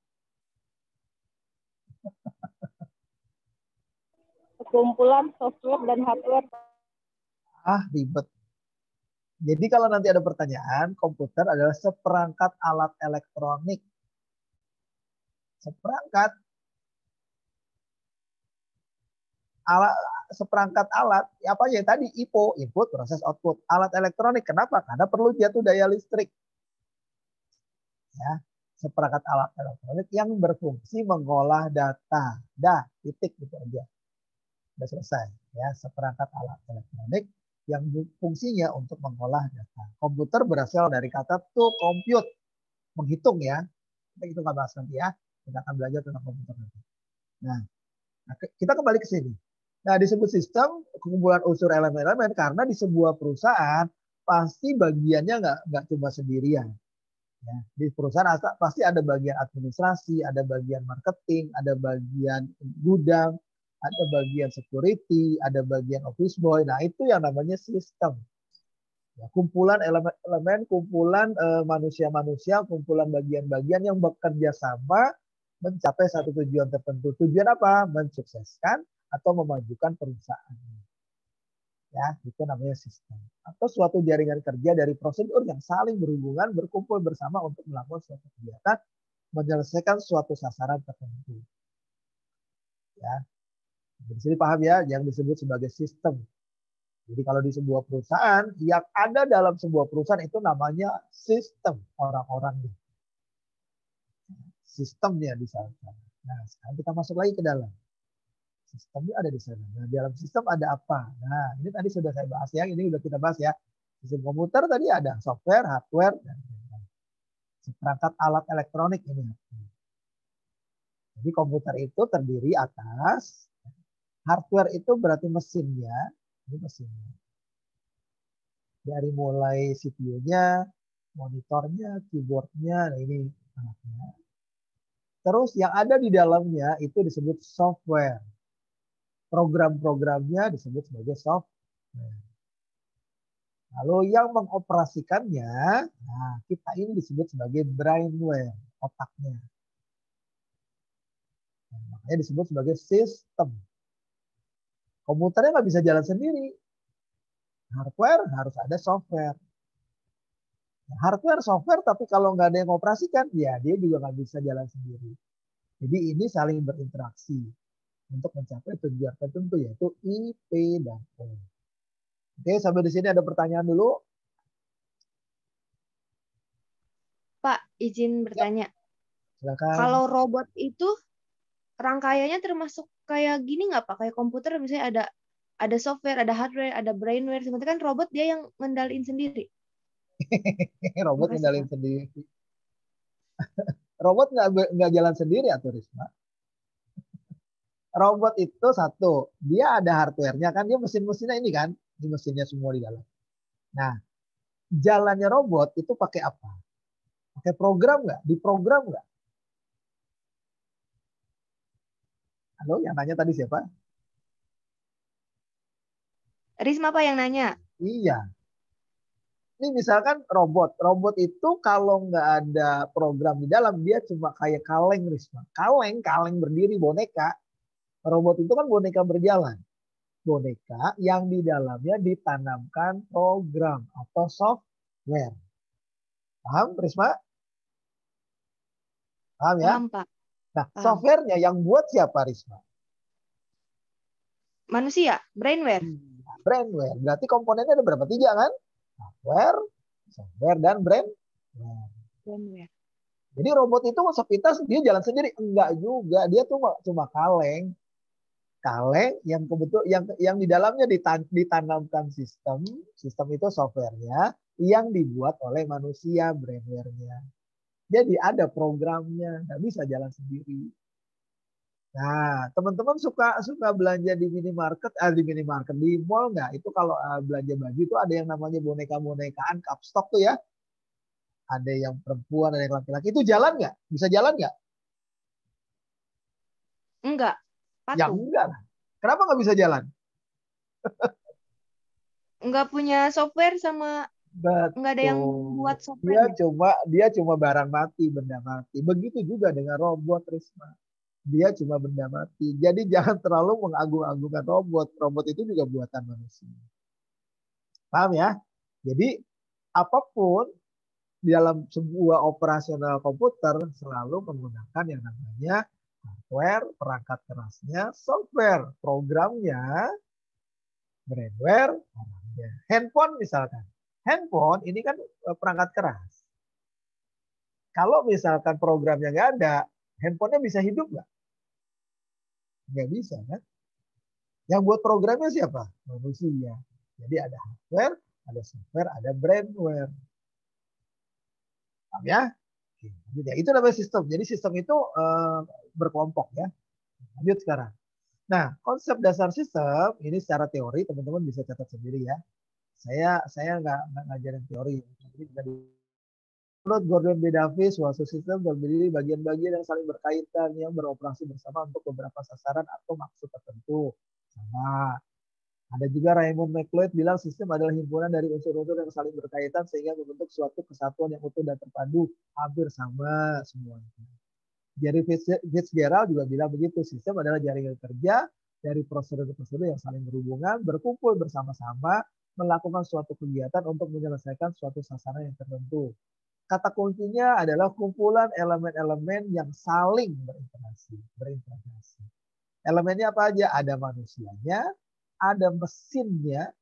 Kumpulan software dan hardware. Ribet. Jadi kalau nanti ada pertanyaan, komputer adalah seperangkat alat elektronik. Seperangkat alat, apa ya tadi IPO, input, proses, output. Alat elektronik, kenapa? Karena perlu jatuh daya listrik. Ya, seperangkat alat elektronik yang berfungsi mengolah data. Titik gitu aja. Sudah selesai. Ya, seperangkat alat elektronik yang fungsinya untuk mengolah data. Komputer berasal dari kata to compute, menghitung ya. Kita nggak bahas nanti ya. Kita akan belajar tentang komputer nanti. Nah, kita kembali ke sini. Nah, disebut sistem kumpulan unsur elemen-elemen karena di sebuah perusahaan pasti bagiannya nggak cuma sendirian. Ya, di perusahaan pasti ada bagian administrasi, ada bagian marketing, ada bagian gudang, ada bagian security, ada bagian office boy. Nah, itu yang namanya sistem. Ya, kumpulan elemen-elemen, kumpulan manusia-manusia, kumpulan bagian-bagian yang bekerja sama mencapai satu tujuan tertentu. Tujuan apa? Mensukseskan atau memajukan perusahaan. Ya, itu namanya sistem. Atau suatu jaringan kerja dari prosedur yang saling berhubungan, berkumpul bersama untuk melakukan suatu kegiatan, menyelesaikan suatu sasaran tertentu. Ya, di sini paham ya, yang disebut sebagai sistem. Jadi kalau di sebuah perusahaan, yang ada dalam sebuah perusahaan itu namanya sistem orang-orangnya. Sistemnya di sana. Nah, sekarang kita masuk lagi ke dalam. Sistemnya ada di sana. Nah, di dalam sistem ada apa? Nah, ini tadi sudah saya bahas ya. Ini sudah kita bahas ya. Sistem komputer tadi ada software, hardware, dan seperangkat alat elektronik ini. Jadi komputer itu terdiri atas hardware itu berarti mesinnya. Ini mesinnya. Dari mulai CPU-nya, monitornya, keyboardnya, nah ini alatnya. Terus yang ada di dalamnya itu disebut software. Program-programnya disebut sebagai software. Lalu yang mengoperasikannya, nah kita ini disebut sebagai brainware, otaknya. Nah, makanya disebut sebagai sistem. Komputernya nggak bisa jalan sendiri. Hardware harus ada software. Hardware, software, tapi kalau nggak ada yang mengoperasikan, ya dia juga nggak bisa jalan sendiri. Jadi ini saling berinteraksi untuk mencapai tujuan tertentu, yaitu I, P, dan O. Oke, sampai di sini ada pertanyaan dulu. Pak, izin bertanya. Silakan. Kalau robot itu rangkaiannya termasuk kayak gini nggak Pak? Kayak komputer misalnya ada software, ada hardware, ada brainware. Sementara kan robot dia yang ngendaliin sendiri. Robot Makasih, ngendaliin Pak. sendiri. Robot nggak jalan sendiri atau Risma? Robot itu satu, dia ada hardware-nya kan, dia mesin-mesinnya ini kan, ini mesinnya semua di dalam. Nah, jalannya robot itu pakai apa? Pakai program nggak? Diprogram nggak? Halo, yang nanya tadi siapa? Risma Pak yang nanya. Iya. Ini misalkan robot itu kalau nggak ada program di dalam, dia cuma kayak kaleng, Risma. Kaleng berdiri, boneka. Robot itu kan boneka berjalan. Boneka yang di dalamnya ditanamkan program atau software. Paham, Risma? Paham ya? Paham, Pak. Nah, Paham. softwarenya yang buat siapa, Risma? Manusia, brainware. Brainware. Berarti komponennya ada berapa? 3 kan? Hardware, software, dan brainware. Jadi robot itu sepintas dia jalan sendiri? Enggak juga. Dia tuh cuma kaleng. Kaleng yang kebetul yang di dalamnya ditanamkan sistem itu softwarenya yang dibuat oleh manusia, brainware-nya. Jadi ada programnya, nggak bisa jalan sendiri. Nah, teman-teman suka belanja di minimarket, di mall nggak? Itu kalau belanja baju itu ada yang namanya boneka-bonekaan cup stock tuh ya. Ada yang perempuan, ada yang laki-laki. Itu jalan nggak? Bisa jalan nggak? Enggak. Ya enggak lah. Kenapa nggak bisa jalan? Enggak punya software sama enggak ada yang buat software. Dia cuma barang mati, benda mati. Begitu juga dengan robot, Risma. Dia cuma benda mati. Jadi jangan terlalu mengagung-agungkan robot. Robot itu juga buatan manusia. Paham ya? Jadi apapun di dalam sebuah operasional komputer selalu menggunakan yang namanya hardware, perangkat kerasnya, software, programnya, brainware, orangnya. Handphone misalkan. Handphone ini kan perangkat keras. Kalau misalkan programnya nggak ada, handphonenya bisa hidup nggak? Nggak bisa kan? Yang buat programnya siapa? Manusia. Jadi ada hardware, ada software, ada brandware. Paham ya? Oke, itu namanya sistem. Jadi sistem itu berkelompok ya. Lanjut sekarang. Nah, konsep dasar sistem ini secara teori teman-teman bisa catat sendiri ya. Saya nggak ngajarin teori. Menurut Gordon B. Davis, suatu sistem terdiri bagian-bagian yang saling berkaitan yang beroperasi bersama untuk beberapa sasaran atau maksud tertentu. Sama. Ada juga Raymond McLeod bilang sistem adalah himpunan dari unsur-unsur yang saling berkaitan sehingga membentuk suatu kesatuan yang utuh dan terpadu. Hampir sama semuanya. Jerry Fitzgerald juga bilang begitu, sistem adalah jaringan kerja dari prosedur-prosedur yang saling berhubungan, berkumpul bersama-sama, melakukan suatu kegiatan untuk menyelesaikan suatu sasaran yang tertentu. Kata kuncinya adalah kumpulan elemen-elemen yang saling berinteraksi. Elemennya apa aja? Ada manusianya, ada mesinnya,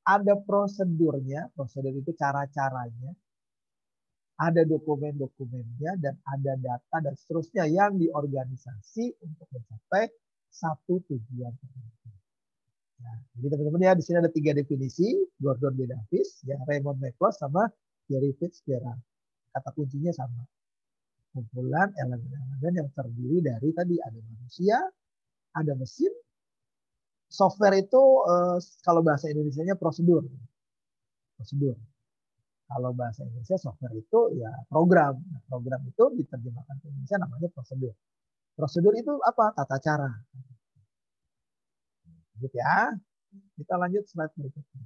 ada prosedurnya, prosedur itu cara-caranya, ada dokumen-dokumennya, dan ada data dan seterusnya yang diorganisasi untuk mencapai satu tujuan tertentu. Nah, jadi teman-teman ya, di sini ada 3 definisi, Gordon B. Davis, ya, Raymond McLeod, sama Jerry Fitzgerald. Kata kuncinya sama. Kumpulan elemen-elemen yang terdiri dari tadi ada manusia, ada mesin, software itu kalau bahasa Indonesianya prosedur. Kalau bahasa Indonesia software itu ya program. Nah, program itu diterjemahkan ke Indonesia namanya prosedur. Prosedur itu apa? Tata cara. Lanjut ya. Kita lanjut slide berikutnya.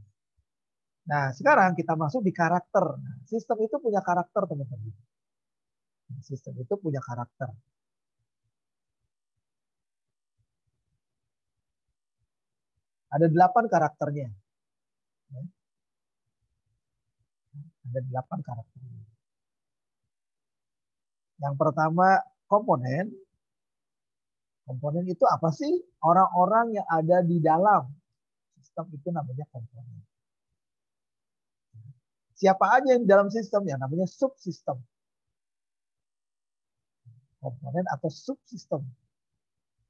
Nah, sekarang kita masuk di karakter. Nah, sistem itu punya karakter, teman-teman. Sistem itu punya karakter. Ada 8 karakternya. Ada 8 karakternya. Yang pertama, komponen. Komponen itu apa sih? Orang-orang yang ada di dalam sistem itu namanya komponen. Siapa aja yang di dalam sistem? Yang namanya subsistem. Komponen atau subsistem.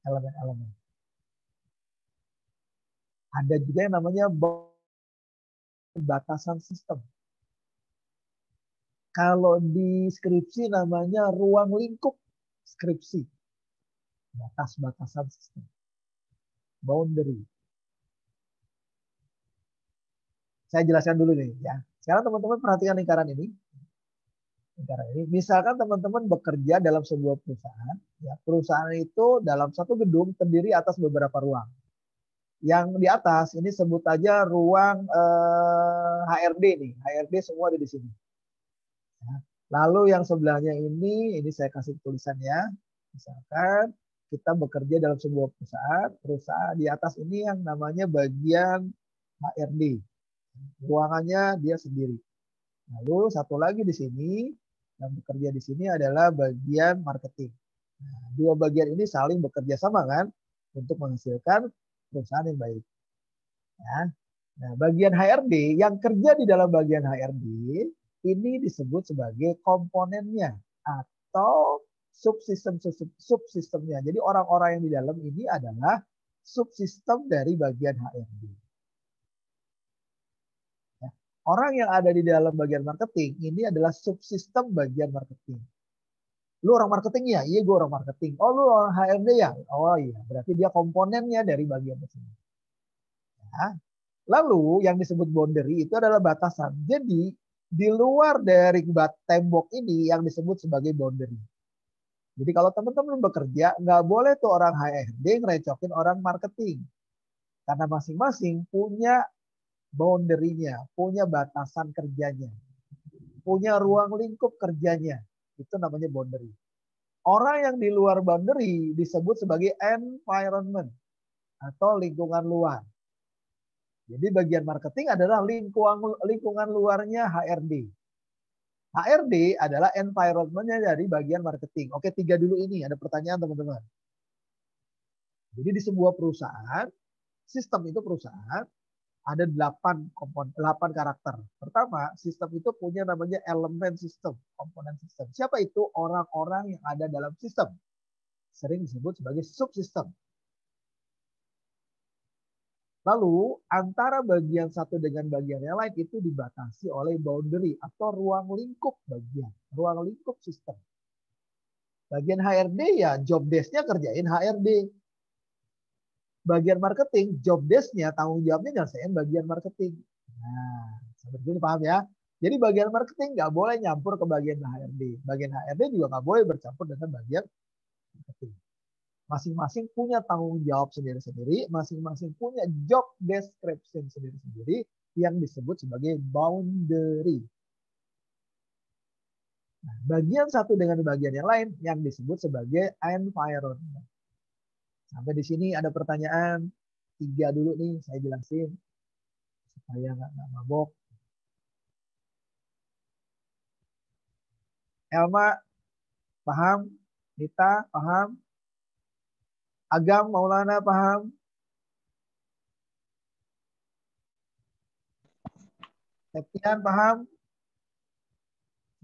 Elemen-elemen. Ada juga yang namanya batasan sistem. Kalau di skripsi namanya ruang lingkup skripsi. Batas-batasan sistem. Boundary. Saya jelaskan dulu nih ya. Sekarang teman-teman perhatikan lingkaran ini. Misalkan teman-teman bekerja dalam sebuah perusahaan. Ya, perusahaan itu dalam satu gedung terdiri atas beberapa ruang. Yang di atas ini sebut aja ruang HRD nih. HRD semua ada di sini. Ya. Lalu yang sebelahnya ini saya kasih tulisannya. Misalkan kita bekerja dalam sebuah perusahaan di atas ini yang namanya bagian HRD. Ruangannya dia sendiri. Lalu satu lagi di sini yang bekerja di sini adalah bagian marketing. Nah, 2 bagian ini saling bekerja sama kan untuk menghasilkan perusahaan yang baik. Ya. Nah, bagian HRD yang kerja di dalam bagian HRD ini disebut sebagai komponennya atau subsistemnya. Jadi orang-orang yang di dalam ini adalah subsistem dari bagian HRD. Ya. Orang yang ada di dalam bagian marketing ini adalah subsistem bagian marketing. Lu orang marketing ya? Iya, gue orang marketing. Oh, lu orang HRD ya? Oh iya, berarti dia komponennya dari bagian tersebut. Ya. Lalu yang disebut boundary itu adalah batasan. Jadi di luar dari tembok ini yang disebut sebagai boundary. Jadi kalau teman-teman bekerja, nggak boleh tuh orang HRD ngerecokin orang marketing. Karena masing-masing punya boundary-nya, punya batasan kerjanya, punya ruang lingkup kerjanya. Itu namanya boundary. Orang yang di luar boundary disebut sebagai environment atau lingkungan luar. Jadi bagian marketing adalah lingkungan luarnya HRD. HRD adalah environment-nya dari bagian marketing. Oke, 3 dulu ini. Ada pertanyaan teman-teman. Jadi di sebuah perusahaan, sistem itu perusahaan, ada 8 karakter. Pertama, sistem itu punya namanya elemen sistem, komponen sistem. Siapa itu? Orang-orang yang ada dalam sistem. Sering disebut sebagai subsistem. Lalu antara bagian satu dengan bagian yang lain itu dibatasi oleh boundary atau ruang lingkup bagian, ruang lingkup sistem. Bagian HRD ya job desk-nya kerjain HRD. Bagian marketing, job desk-nya tanggung jawabnya nyelesain bagian marketing. Nah, seperti ini paham ya? Jadi bagian marketing nggak boleh nyampur ke bagian HRD. Bagian HRD juga nggak boleh bercampur dengan bagian marketing. Masing-masing punya tanggung jawab sendiri-sendiri, masing-masing punya job description sendiri-sendiri yang disebut sebagai boundary. Nah, bagian satu dengan bagian yang lain yang disebut sebagai environment. Sampai di sini ada pertanyaan 3 dulu nih, saya jelasin supaya nggak mabok. Elma, paham? Nita, paham? Agam, Maulana, paham? Septian, paham?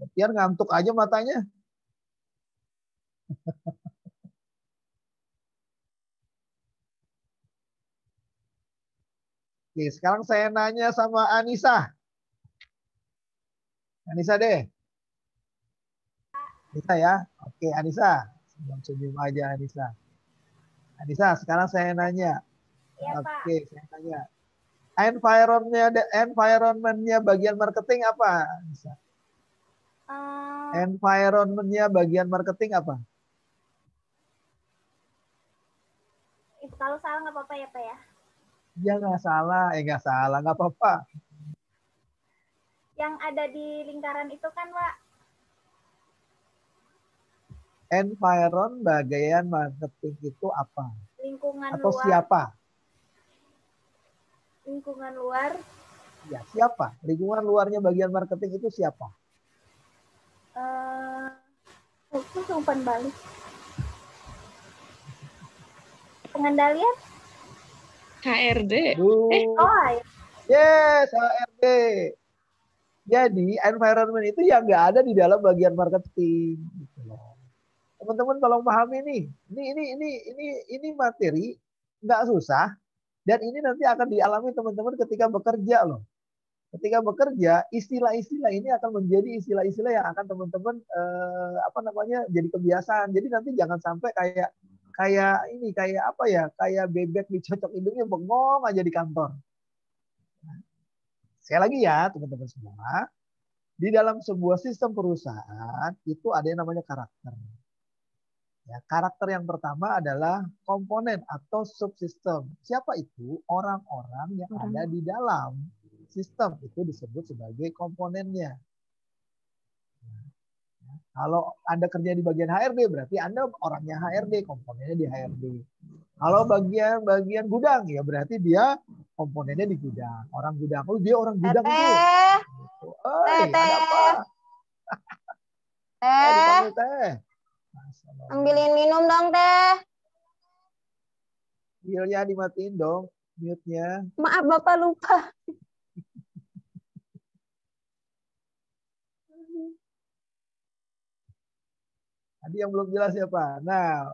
Septian ngantuk aja matanya. Oke, sekarang saya nanya sama Anissa. Anissa deh. Anissa ya. Oke, Anissa. Senyum aja Anissa. Anissa, sekarang saya nanya. Ya, Oke, saya nanya. Environment-nya bagian marketing apa? Anissa? Environment-nya bagian marketing apa? Kalau salah nggak apa-apa ya, Pak ya? Ya nggak salah. Nggak salah. Nggak apa-apa. Yang ada di lingkaran itu kan, Pak? Environment bagian marketing itu apa? Lingkungan Atau luar. siapa? Lingkungan luar. Ya, siapa? Lingkungan luarnya bagian marketing itu siapa? Itu umpan balik. Pengendalian? HRD. Oh, yes, HRD. Jadi environment itu yang nggak ada di dalam bagian marketing. Gitu loh. Teman-teman tolong pahami nih. Ini materi nggak susah dan ini nanti akan dialami teman-teman ketika bekerja loh. Ketika bekerja, istilah-istilah ini akan menjadi istilah-istilah yang akan teman-teman jadi kebiasaan. Jadi nanti jangan sampai kayak bebek dicocok hidungnya bengong aja di kantor. Sekali lagi ya teman-teman semua, di dalam sebuah sistem perusahaan itu ada yang namanya karakter. Ya, karakter yang pertama adalah komponen atau subsistem. Siapa itu? Orang-orang yang ada di dalam sistem itu disebut sebagai komponennya. Kalau Anda kerja di bagian HRD berarti Anda orangnya HRD, komponennya di HRD. Kalau bagian gudang ya berarti dia komponennya di gudang, orang gudang. Oh dia orang gudang itu. Ada apa? Dipanggil teh. Ambilin minum dong teh. Bilnya dimatiin dong, mute-nya. Maaf Bapak lupa. Tadi yang belum jelas ya Pak. Nah,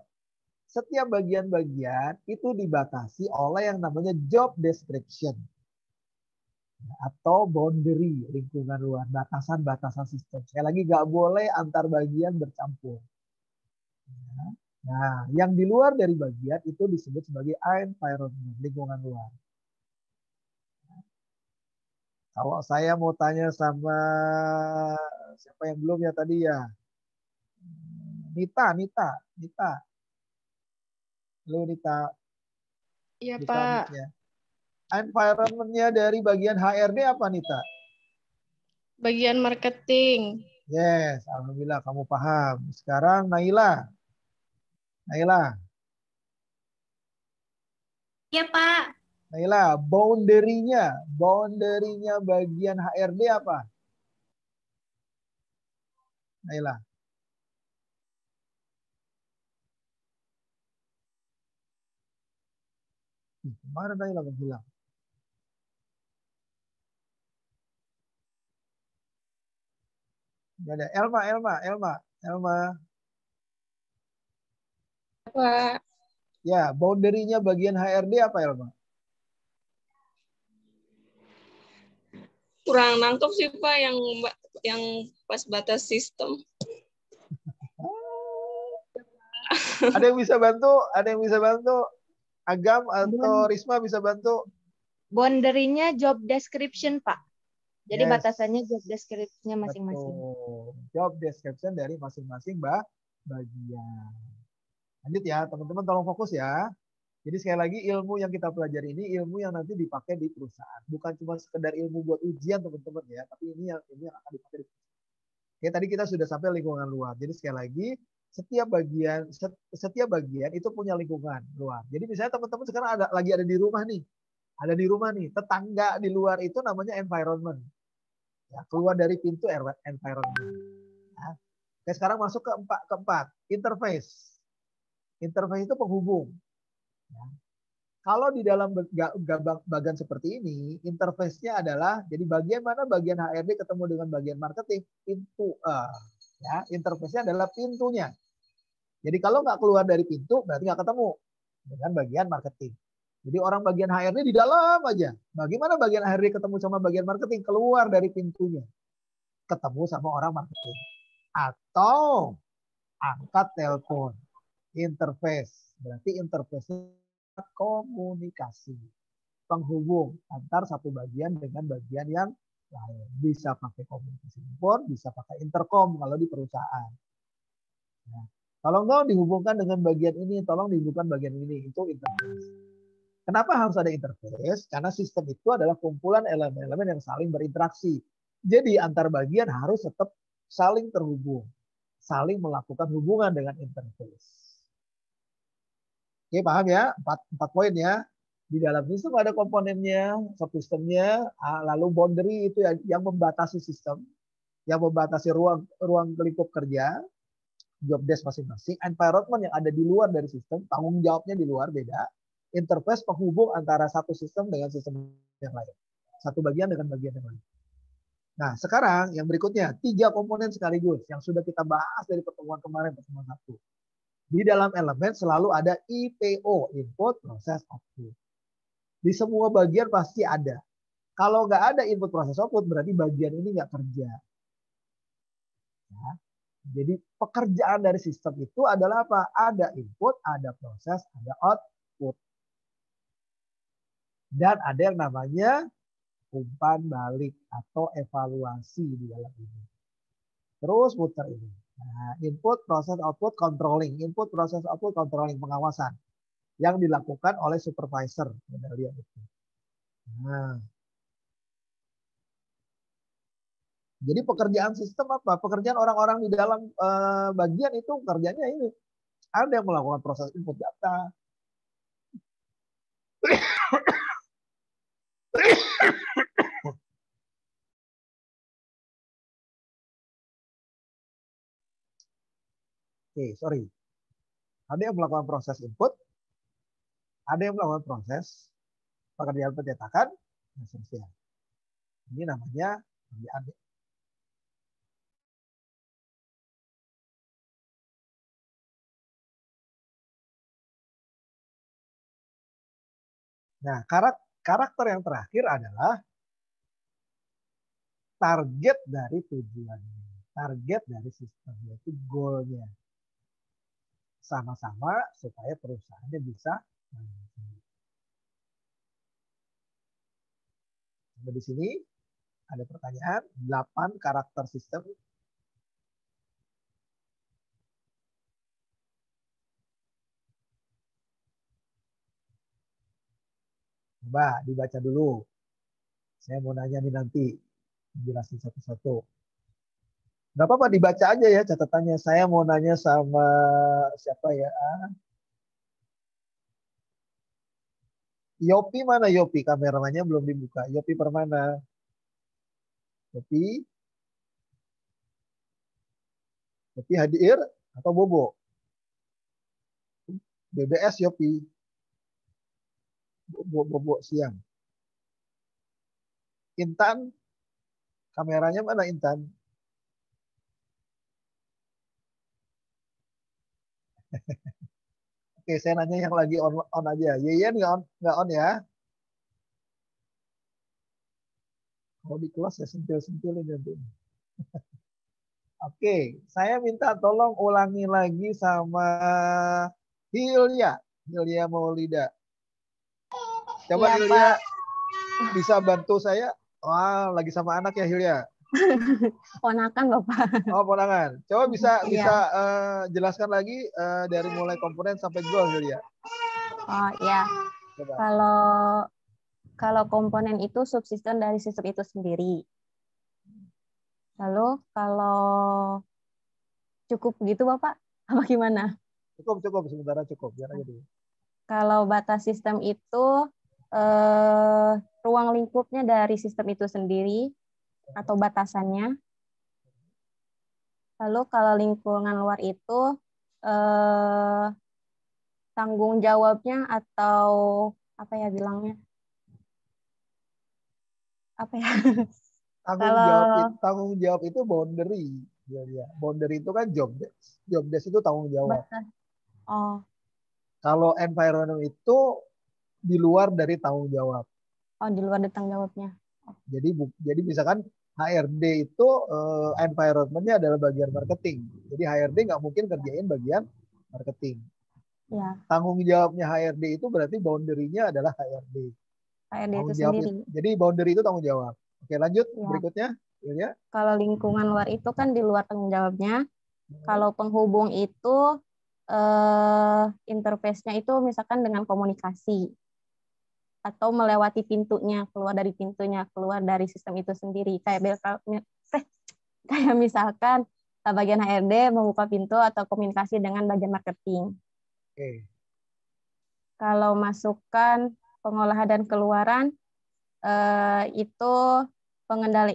setiap bagian-bagian itu dibatasi oleh yang namanya job description atau boundary, lingkungan luar, batasan-batasan sistem. Sekali lagi nggak boleh antar bagian bercampur. Nah, yang di luar dari bagian itu disebut sebagai environment, lingkungan luar. Kalau saya mau tanya sama siapa yang belum ya tadi ya? Nita. Halo Nita. Iya Nita, Pak. ya. Environment-nya dari bagian HRD apa Nita? Bagian marketing. Yes, alhamdulillah kamu paham. Sekarang Naila. Iya Pak. Naila, boundary-nya bagian HRD apa? Naila. Kemana Naila menghilang? Gak ada. Elma. Pak. Ya, boundary-nya bagian HRD apa Elma? Kurang nangkep sih Pak yang pas batas sistem. Ada yang bisa bantu? Ada yang bisa bantu? Agam atau Risma bisa bantu? Boundary-nya job description, Pak. Jadi Yes. batasannya job description-nya masing-masing. Betul. Job description dari masing-masing bagian. Lanjut ya, teman-teman tolong fokus ya. Jadi sekali lagi ilmu yang kita pelajari ini ilmu yang nanti dipakai di perusahaan. Bukan cuma sekedar ilmu buat ujian teman-teman ya, tapi ini yang akan dipakai di perusahaan. Oke, tadi kita sudah sampai lingkungan luar. Jadi sekali lagi setiap bagian itu punya lingkungan luar. Jadi misalnya teman-teman sekarang lagi ada di rumah nih. Ada di rumah nih, tetangga di luar itu namanya environment. Ya, keluar dari pintu environment. Ya. Oke, sekarang masuk ke keempat, interface. Interface itu penghubung. Ya. Kalau di dalam bagian seperti ini, interface-nya adalah jadi bagian mana bagian HRD ketemu dengan bagian marketing, pintu. Ya, interface-nya adalah pintunya. Jadi kalau nggak keluar dari pintu, berarti nggak ketemu dengan bagian marketing. Jadi orang bagian HRD di dalam aja. Bagaimana bagian HRD ketemu sama bagian marketing? Keluar dari pintunya. Ketemu sama orang marketing. Atau angkat telepon. Interface. Berarti interface komunikasi. Penghubung antar satu bagian dengan bagian yang lain. Bisa pakai komunikasi telepon, bisa pakai intercom kalau di perusahaan. Nah, kalau enggak dihubungkan dengan bagian ini, tolong dihubungkan bagian ini. Itu interface. Kenapa harus ada interface? Karena sistem itu adalah kumpulan elemen-elemen yang saling berinteraksi. Jadi antar bagian harus tetap saling terhubung. Saling melakukan hubungan dengan interface. Oke, paham ya? 4 poin ya. Di dalam sistem ada komponennya, subsistemnya, lalu boundary itu yang membatasi sistem, yang membatasi ruang lingkup kerja, job desk masing-masing, environment yang ada di luar dari sistem, tanggung jawabnya di luar beda, interface penghubung antara satu sistem dengan sistem yang lain. Satu bagian dengan bagian yang lain. Nah, sekarang yang berikutnya, 3 komponen sekaligus yang sudah kita bahas dari pertemuan kemarin, pertemuan 1. Di dalam elemen selalu ada IPO, input, proses, output. Di semua bagian pasti ada. Kalau nggak ada input, proses, output, berarti bagian ini nggak kerja. Ya. Jadi pekerjaan dari sistem itu adalah apa? Ada input, ada proses, ada output. Dan ada yang namanya umpan balik atau evaluasi di dalam ini. Terus muter ini. Nah, input, proses, output, controlling. Input, proses, output, controlling, pengawasan. Yang dilakukan oleh supervisor. Lihat itu. Nah. Jadi pekerjaan sistem apa? Pekerjaan orang-orang di dalam bagian itu kerjanya ini. Ada yang melakukan proses input data. Oke, sorry. Ada yang melakukan proses input, ada yang melakukan proses pekerjaan pencetakan, dan seterusnya. Ini namanya pekerjaan. Nah, karakter yang terakhir adalah target dari tujuannya. Target dari sistem, yaitu goal-nya. Sama-sama supaya perusahaannya bisa maju. Sampai di sini ada pertanyaan, 8 karakter sistem. Coba dibaca dulu. Saya mau nanya nih nanti, jelasin satu-satu. Nggak apa-apa dibaca aja ya catatannya. Saya mau nanya sama siapa ya? Yopi mana Yopi? Kameranya belum dibuka. Yopi Permana. Yopi. Yopi hadir atau Bobo? BBS Yopi. Bobo siang. Intan. Kameranya mana Intan? Oke, saya nanya yang lagi on aja. Yeyen nggak on ya? Kalau di kelas ya sentil-sentilin nanti. Oke, saya minta tolong ulangi lagi sama Hilya. Hilya Maulida. Coba Iya, Hilya Pak. bisa bantu saya? Wah, lagi sama anak ya Hilya? Ponakan, Bapak. Oh, ponakan. Coba bisa Iya. jelaskan lagi dari mulai komponen sampai goal Hilya. Oh, iya. Coba. Kalau komponen itu subsistem dari sistem itu sendiri. Lalu kalau cukup begitu Bapak, apa gimana? Cukup, sementara cukup. Biar aja dulu. Kalau batas sistem itu ruang lingkupnya dari sistem itu sendiri atau batasannya. Lalu kalau lingkungan luar itu tanggung jawabnya atau apa ya bilangnya? Apa ya? Tanggung jawab itu boundary. Ya. Boundary itu kan job desk. Job desk itu tanggung jawab. Oh. Kalau environment itu di luar dari tanggung jawab. Oh, di luar dari tanggung jawabnya. Jadi misalkan HRD itu environment-nya adalah bagian marketing. Jadi HRD nggak mungkin kerjain bagian marketing. Ya. Tanggung jawabnya HRD itu berarti boundary-nya adalah HRD. HRD itu sendiri. Jadi boundary itu tanggung jawab. Oke, lanjut berikutnya. Ya. Kalau lingkungan luar itu kan di luar tanggung jawabnya. Kalau penghubung itu interface-nya itu misalkan dengan komunikasi atau melewati pintunya, keluar dari sistem itu sendiri. Kayak misalkan bagian HRD membuka pintu atau komunikasi dengan bagian marketing. Oke. Kalau masukan pengolahan dan keluaran itu pengendali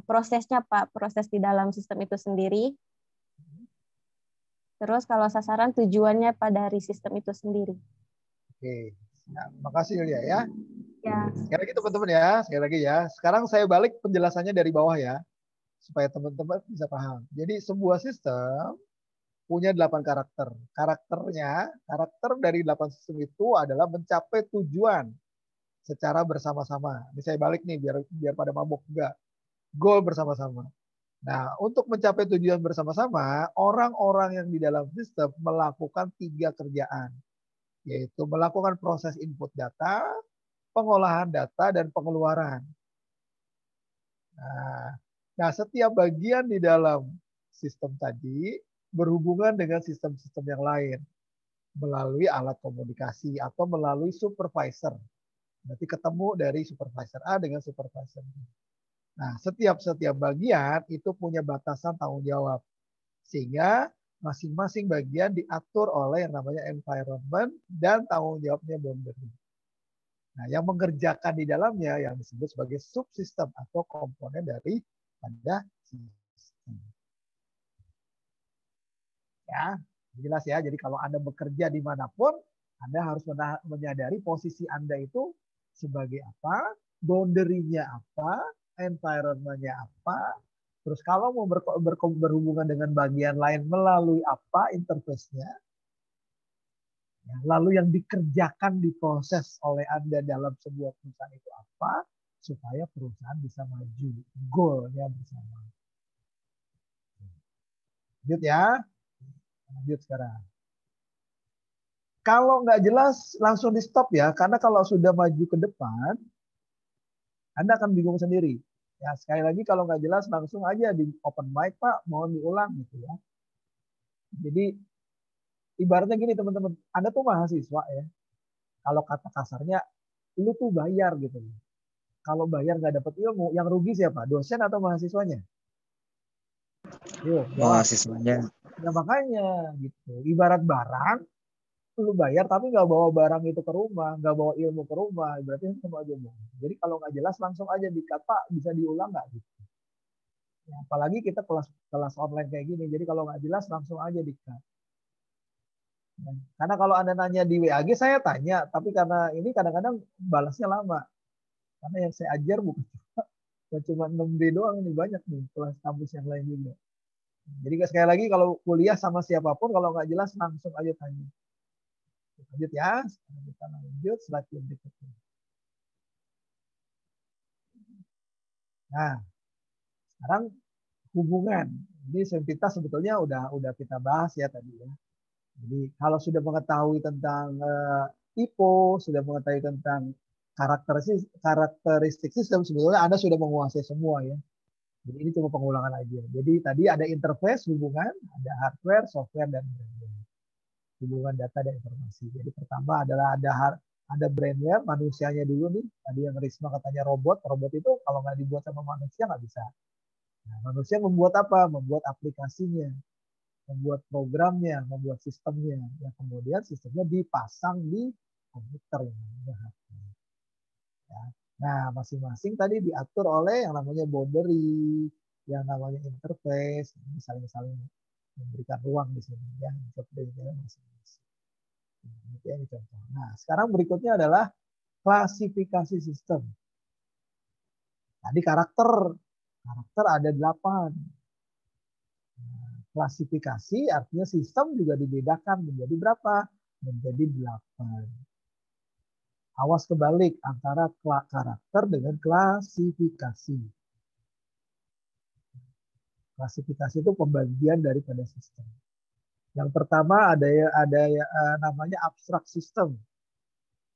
prosesnya Pak, proses di dalam sistem itu sendiri. Terus kalau sasaran tujuannya dari sistem itu sendiri. Oke. Nah, makasih Yulia ya. Ya. Sekali lagi teman-teman ya, sekali lagi ya. Sekarang saya balik penjelasannya dari bawah ya, supaya teman-teman bisa paham. Jadi sebuah sistem punya 8 karakter. Karakter dari 8 sistem itu adalah mencapai tujuan secara bersama-sama. Ini saya balik nih biar pada mabuk juga. Goal bersama-sama. Nah, untuk mencapai tujuan bersama-sama, orang-orang yang di dalam sistem melakukan 3 kerjaan, yaitu melakukan proses input data, pengolahan data, dan pengeluaran. Nah, setiap bagian di dalam sistem tadi berhubungan dengan sistem-sistem yang lain melalui alat komunikasi atau melalui supervisor. Berarti ketemu dari supervisor A dengan supervisor B. Nah, setiap bagian itu punya batasan tanggung jawab. Sehingga masing-masing bagian diatur oleh yang namanya environment dan tanggung jawabnya boundary. Nah, yang mengerjakan di dalamnya yang disebut sebagai subsistem atau komponen dari pada sistem. Ya, jelas ya. Jadi kalau Anda bekerja dimanapun, Anda harus menyadari posisi Anda itu sebagai apa, boundary-nya apa, environment-nya apa, terus kalau mau berhubungan dengan bagian lain melalui apa interface-nya, ya, lalu yang dikerjakan diproses oleh Anda dalam sebuah perusahaan itu apa, supaya perusahaan bisa maju, goal-nya bersama. Lanjut ya, lanjut sekarang. Kalau nggak jelas langsung di stop ya, karena kalau sudah maju ke depan, Anda akan bingung sendiri. Ya, sekali lagi kalau nggak jelas langsung aja di open mic Pak, mohon diulang gitu ya. Jadi ibaratnya gini teman-teman, Anda tuh mahasiswa ya. Kalau kata kasarnya, lu tuh bayar gitu. Kalau bayar nggak dapat ilmu, yang rugi siapa? Dosen atau mahasiswanya? Yuk, mahasiswanya. Ya makanya gitu. Ibarat barang, lu bayar tapi nggak bawa barang itu ke rumah, nggak bawa ilmu ke rumah, berarti semua aja bohong. Jadi kalau nggak jelas langsung aja dikata, bisa diulang nggak gitu. Ya, apalagi kita kelas online kayak gini, jadi kalau nggak jelas langsung aja dikat. Ya, karena kalau Anda nanya di WAG saya tanya, tapi karena ini kadang-kadang balasnya lama. Karena yang saya ajar bukan cuma 6D doang, ini banyak nih kelas kampus yang lain juga. Jadi sekali lagi kalau kuliah sama siapapun kalau nggak jelas langsung aja tanya. Lanjut ya, kita lanjut slide berikutnya. Nah, sekarang hubungan. Ini entitas sebetulnya udah kita bahas ya tadi ya. Jadi kalau sudah mengetahui tentang IPO, sudah mengetahui tentang karakteristik sistem, sebetulnya Anda sudah menguasai semua ya. Jadi ini cuma pengulangan aja. Jadi tadi ada interface hubungan, ada hardware, software, dan brainware. Hubungan data dan informasi. Jadi pertama adalah ada brainware, manusianya dulu nih. Tadi yang Risma katanya robot. Robot itu kalau nggak dibuat sama manusia nggak bisa. Nah, manusia membuat apa? Membuat aplikasinya, membuat programnya, membuat sistemnya. Yang kemudian sistemnya dipasang di komputer. Ya. Nah, masing-masing tadi diatur oleh yang namanya boundary, yang namanya interface, saling-saling memberikan ruang di sini ya, masing-masing. Ini contoh. Nah, sekarang berikutnya adalah klasifikasi sistem. Tadi karakter ada 8. Klasifikasi artinya sistem juga dibedakan menjadi berapa? Menjadi 8. Awas kebalik antara karakter dengan klasifikasi. Klasifikasi itu pembagian daripada sistem. Yang pertama ada namanya abstrak system.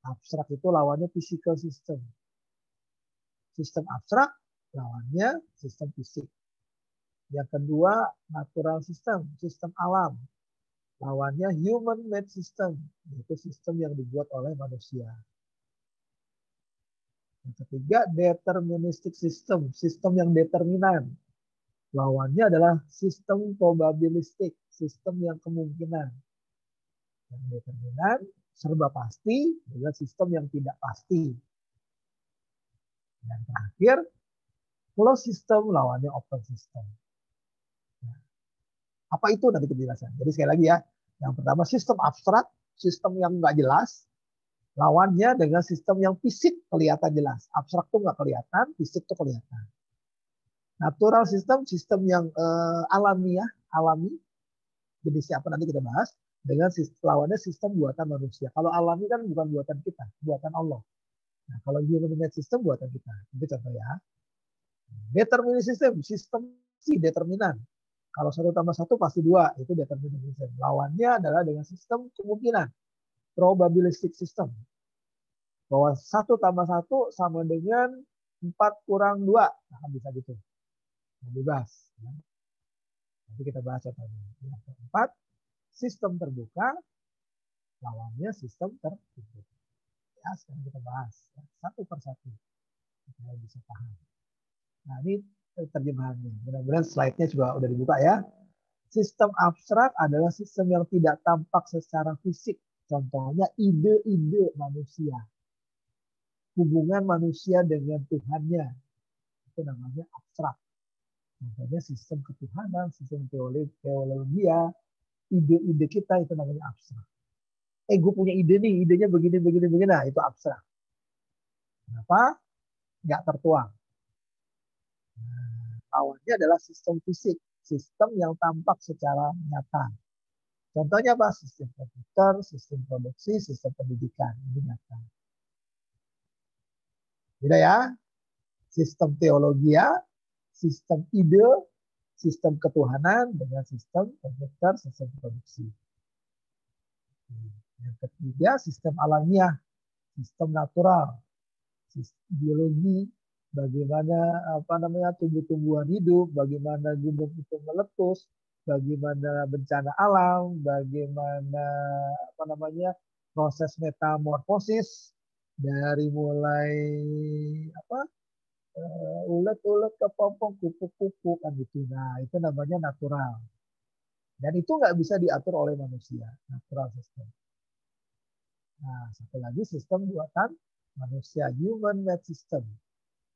Abstrak itu lawannya physical system. Sistem abstrak lawannya sistem fisik. Yang kedua natural system, sistem alam. Lawannya human made system, yaitu sistem yang dibuat oleh manusia. Yang ketiga deterministic system, sistem yang determinan. Lawannya adalah sistem probabilistik, sistem yang kemungkinan. Yang determinan serba pasti dengan sistem yang tidak pasti. Yang terakhir, closed system lawannya open system. Apa itu nanti penjelasan. Jadi sekali lagi ya, yang pertama sistem abstrak, sistem yang nggak jelas, lawannya dengan sistem yang fisik kelihatan jelas. Abstrak tuh nggak kelihatan, fisik tuh kelihatan. Natural system, sistem yang alami. Jadi siapa nanti kita bahas. Dengan lawannya sistem buatan manusia. Kalau alami kan bukan buatan kita, buatan Allah. Nah, kalau human made system buatan kita. Itu contoh ya. Deterministic system, sistem si determinan. Kalau 1 tambah 1 pasti 2, itu deterministic system. Lawannya adalah dengan sistem kemungkinan. Probabilistic system. Bahwa 1 tambah 1 sama dengan 4 kurang 2. Nah, bisa gitu. Bebas. Nanti kita bahas contohnya. Yang keempat, sistem terbuka lawannya sistem tertutup. Ya, sekarang kita bahas satu persatu supaya bisa paham. Nah, ini terjemahannya. Mudah-mudahan slide-nya juga udah dibuka ya. Sistem abstrak adalah sistem yang tidak tampak secara fisik. Contohnya ide-ide manusia. Hubungan manusia dengan Tuhannya. Itu namanya abstrak. Contohnya sistem ketuhanan, sistem teologi, ide-ide kita itu namanya abstrak. Gue punya ide nih, idenya begini. Nah, itu abstrak. Kenapa? Nggak tertuang. Lawannya adalah sistem fisik, sistem yang tampak secara nyata. Contohnya apa? Sistem komputer, sistem produksi, sistem pendidikan. Ini nyata. Beda ya? Sistem teologi, sistem ide, sistem ketuhanan dengan sistem komputer, sistem produksi. Yang ketiga, sistem alamiah, sistem natural, sistem biologi, bagaimana tumbuh-tumbuhan hidup, bagaimana gunung itu meletus, bagaimana bencana alam, bagaimana proses metamorfosis dari mulai ulet-ulet ke pompong, kupu-kupu kan gitu. Nah, itu namanya natural. Dan itu nggak bisa diatur oleh manusia, natural system. Nah, satu lagi sistem buatan manusia, human made system.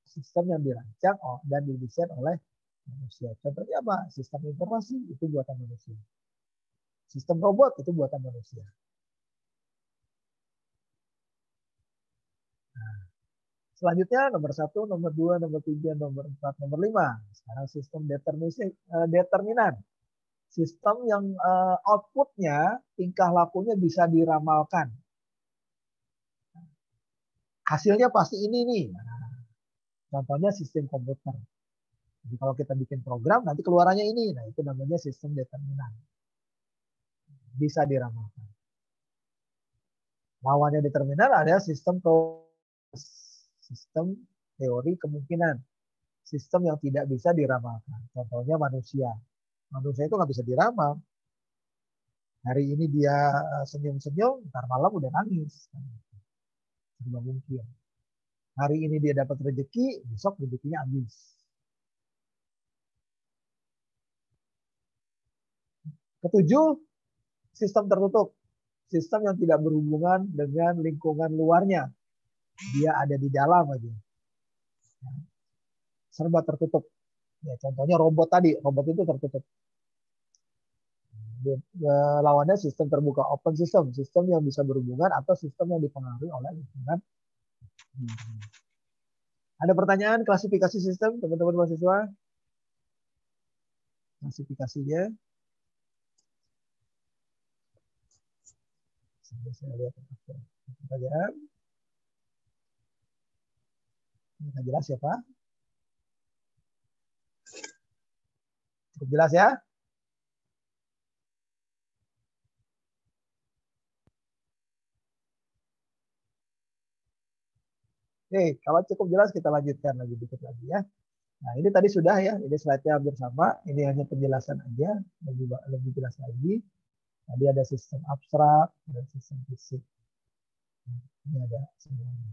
Sistem yang dirancang dan didesain oleh manusia. Contohnya apa? Sistem informasi itu buatan manusia. Sistem robot itu buatan manusia. Nah, selanjutnya nomor 1, nomor 2, nomor 3, nomor 4, nomor 5. Sekarang sistem determinan. Sistem yang outputnya, tingkah lakunya bisa diramalkan. Hasilnya pasti ini nih. Nah, Contohnya sistem komputer. Jadi kalau kita bikin program, nanti keluarannya ini. Nah, itu namanya sistem determinan. Bisa diramalkan. Lawannya determinan ada sistem teori kemungkinan. Sistem yang tidak bisa diramalkan. Contohnya manusia. Manusia itu nggak bisa diramal. Hari ini dia senyum-senyum, ntar malam udah nangis. Serba mungkin. Hari ini dia dapat rezeki, besok rezekinya habis. Ketujuh, sistem tertutup. Sistem yang tidak berhubungan dengan lingkungan luarnya. Dia ada di dalam aja. Serba tertutup. Ya, contohnya robot tadi. Robot itu tertutup. Lawannya sistem terbuka, open system. Sistem yang bisa berhubungan atau sistem yang dipengaruhi oleh lingkungan. Ada pertanyaan klasifikasi sistem, teman-teman mahasiswa? Klasifikasinya. Saya lihat pertanyaan. Ini nggak jelas ya, Pak? Cukup jelas ya? Oke, kalau cukup jelas kita lanjutkan lagi dikit lagi ya. Nah, ini tadi sudah ya, ini slide-nya hampir sama. Ini hanya penjelasan aja, lebih jelas lagi. Tadi ada sistem abstrak dan sistem fisik. Ini ada semuanya.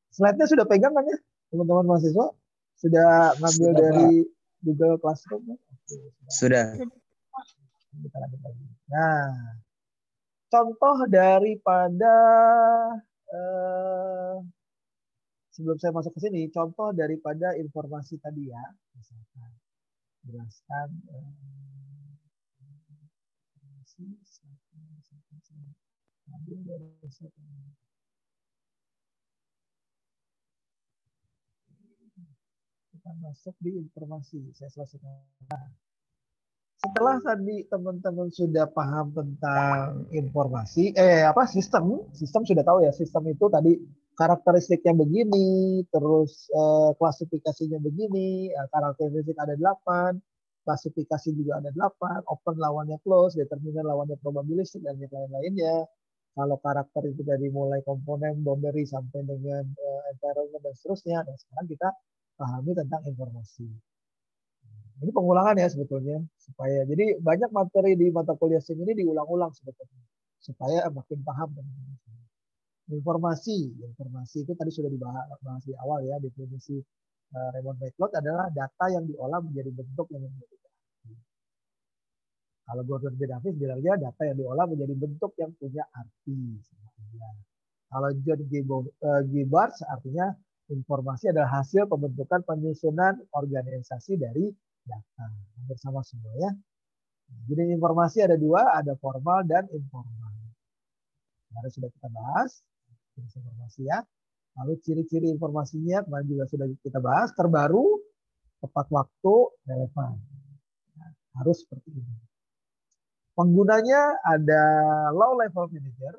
Slide-nya sudah pegang kan ya, teman-teman mahasiswa? Sudah ngambil Sudah, dari Google Classroom? Oke, Sudah. Kita lanjut lagi. Nah, contoh daripada sebelum saya masuk ke sini, contoh daripada informasi tadi ya, misalkan jelaskan kita masuk di informasi. Saya selesaikan. Setelah tadi teman-teman sudah paham tentang informasi, sistem sudah tahu ya, sistem itu tadi karakteristiknya begini, terus klasifikasinya begini, karakteristik ada 8, klasifikasi juga ada 8, open lawannya close, determinan lawannya probabilistik, dan yang lain-lainnya. Kalau karakter itu dari mulai komponen, boundary, sampai dengan environment, dan seterusnya. Dan sekarang kita pahami tentang informasi. Ini pengulangan ya sebetulnya, supaya jadi banyak materi di mata kuliah SIM ini diulang-ulang sebetulnya, supaya makin paham. Informasi itu tadi sudah dibahas di awal ya, definisi Raymond McLeod adalah data yang diolah menjadi bentuk yang memiliki arti. Kalau Gordon B. Davis bilangnya data yang diolah menjadi bentuk yang punya arti. Kalau John Gibbard artinya informasi adalah hasil pembentukan penyusunan organisasi dari data. Bersama semua ya. Jadi informasi ada 2, ada formal dan informal. Kemarin sudah kita bahas informasi ya. Lalu ciri-ciri informasinya kemarin juga sudah kita bahas. Terbaru, tepat waktu, relevan. Nah, harus seperti ini. Penggunanya ada low level manager,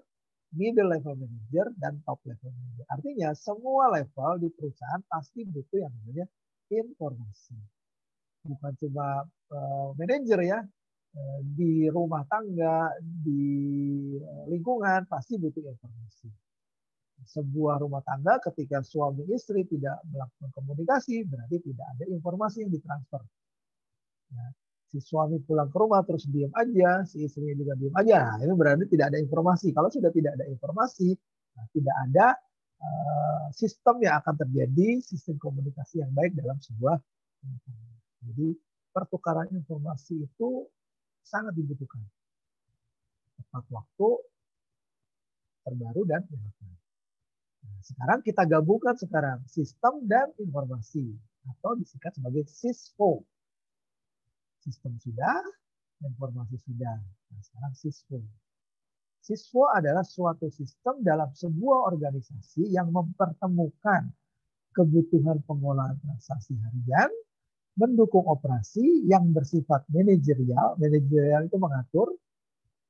middle level manager, dan top level manager. Artinya semua level di perusahaan pasti butuh yang namanya informasi. Bukan cuma manajer ya, di rumah tangga, di lingkungan pasti butuh informasi. Sebuah rumah tangga ketika suami istri tidak melakukan komunikasi berarti tidak ada informasi yang ditransfer. Ya, si suami pulang ke rumah terus diam aja, si istrinya juga diam aja, itu berarti tidak ada informasi. Kalau sudah tidak ada informasi, tidak ada sistem yang akan terjadi, sistem komunikasi yang baik dalam sebuah rumah tangga. Jadi pertukaran informasi itu sangat dibutuhkan. Tepat waktu, terbaru, dan relevan. Nah, sekarang kita gabungkan sistem dan informasi atau disingkat sebagai SISFO. Sistem sudah, informasi sudah. Nah, sekarang SISFO. SISFO adalah suatu sistem dalam sebuah organisasi yang mempertemukan kebutuhan pengolahan transaksi harian, mendukung operasi yang bersifat manajerial. Manajerial itu mengatur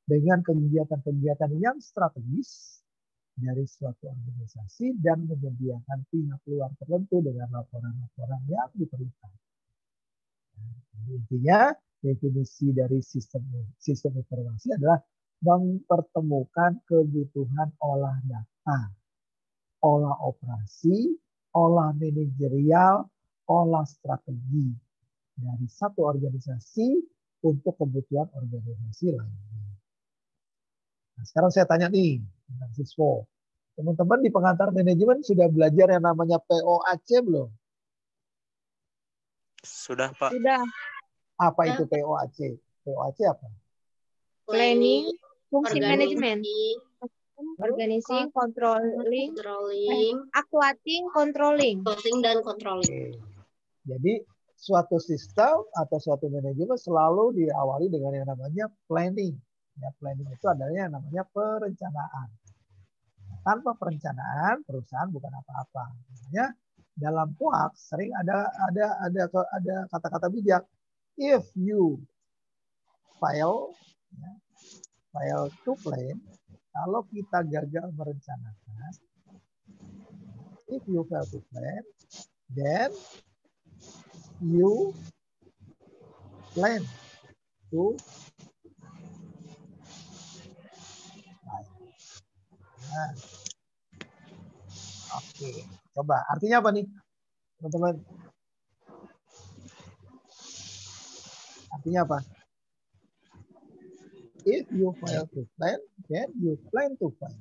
dengan kegiatan-kegiatan yang strategis dari suatu organisasi dan menyediakan pihak luar tertentu dengan laporan-laporan yang diperlukan. Jadi intinya definisi dari sistem informasi adalah mempertemukan kebutuhan olah data, olah operasi, olah manajerial, olah strategi dari satu organisasi untuk kebutuhan organisasi lainnya. Nah, sekarang saya tanya nih tentang siswa. Teman-teman di pengantar manajemen sudah belajar yang namanya POAC belum? Sudah, Pak. Sudah. Apa itu POAC? POAC apa? Planning, fungsi Organizing, manajemen, organizing, controlling, actuating, controlling. dan controlling. Jadi suatu sistem atau suatu manajemen selalu diawali dengan yang namanya planning. Ya, planning itu adalah yang namanya perencanaan. Tanpa perencanaan perusahaan bukan apa-apa. Makanya dalam POAC sering ada kata-kata bijak. If you fail to plan, kalau kita gagal merencanakan, if you fail to plan, then you plan to nah. Oke, coba artinya apa nih teman-teman? Artinya apa? If you fail to plan, then you plan to fail.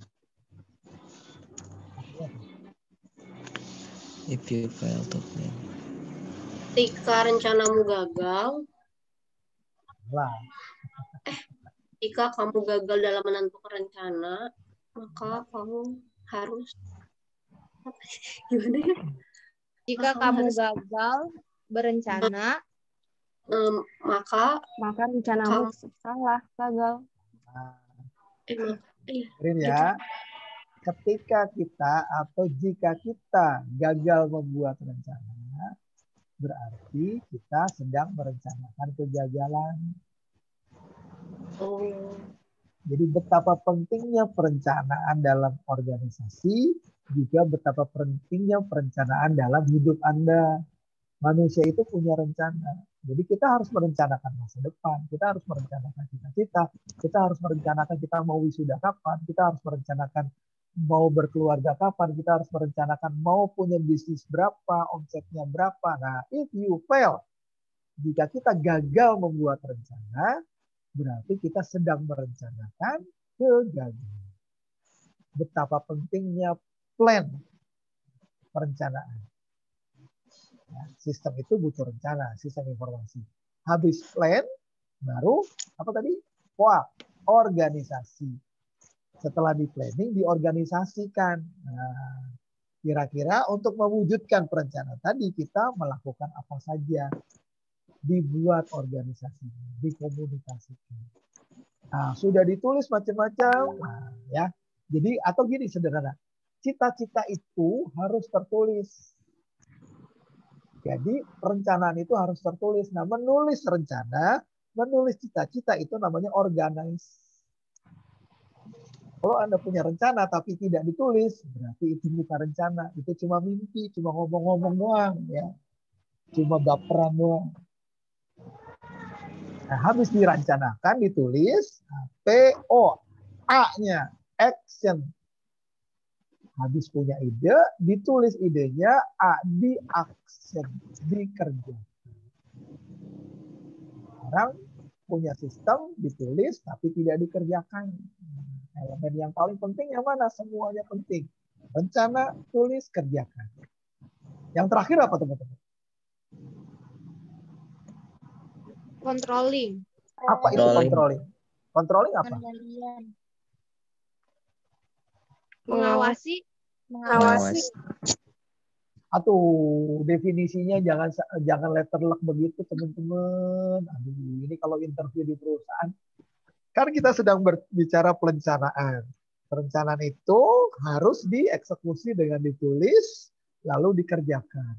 If you fail to plan. Ketika rencanamu gagal, jika kamu gagal dalam menentukan rencana, maka kamu harus gimana ya? Jika kamu gagal berencana, maka rencanamu salah, gagal. Rin ya, ketika kita atau jika kita gagal membuat rencana, berarti kita sedang merencanakan kegagalan. Jadi betapa pentingnya perencanaan dalam organisasi, juga betapa pentingnya perencanaan dalam hidup Anda. Manusia itu punya rencana. Jadi kita harus merencanakan masa depan, kita harus merencanakan cita-cita, kita harus merencanakan kita mau wisuda kapan, kita harus merencanakan mau berkeluarga kapan, kita harus merencanakan mau punya bisnis berapa, omsetnya berapa. Nah, if you fail, jika kita gagal membuat rencana, berarti kita sedang merencanakan kegagalan. Betapa pentingnya plan, perencanaan. Ya, sistem itu butuh rencana, sistem informasi. Habis plan, baru apa tadi? POAC, organisasi. Setelah di planning, diorganisasikan. Nah, kira-kira untuk mewujudkan perencanaan tadi kita melakukan apa saja? Dibuat organisasi, dikomunikasikan. Nah, sudah ditulis macam-macam. Nah, ya. Jadi atau gini sederhana, cita-cita itu harus tertulis. Jadi perencanaan itu harus tertulis. Nah, menulis rencana, menulis cita-cita itu namanya organize. Kalau Anda punya rencana tapi tidak ditulis, berarti itu bukan rencana. Itu cuma mimpi, cuma ngomong-ngomong doang, ya. Cuma baperan doang. Nah, habis dirancanakan, ditulis, PO, A-nya, action. Habis punya ide, ditulis idenya, A, di action, dikerjakan. Sekarang punya sistem, ditulis, tapi tidak dikerjakan. Elemen yang paling penting yang mana? Semuanya penting. Rencana, tulis, kerjakan. Yang terakhir apa teman-teman? Controlling. Apa itu controlling? Controlling apa? Mengawasi. Atau definisinya jangan letterlock begitu teman-teman. Aduh, ini kalau interview di perusahaan kan kita sedang berbicara perencanaan. Perencanaan itu harus dieksekusi dengan ditulis lalu dikerjakan.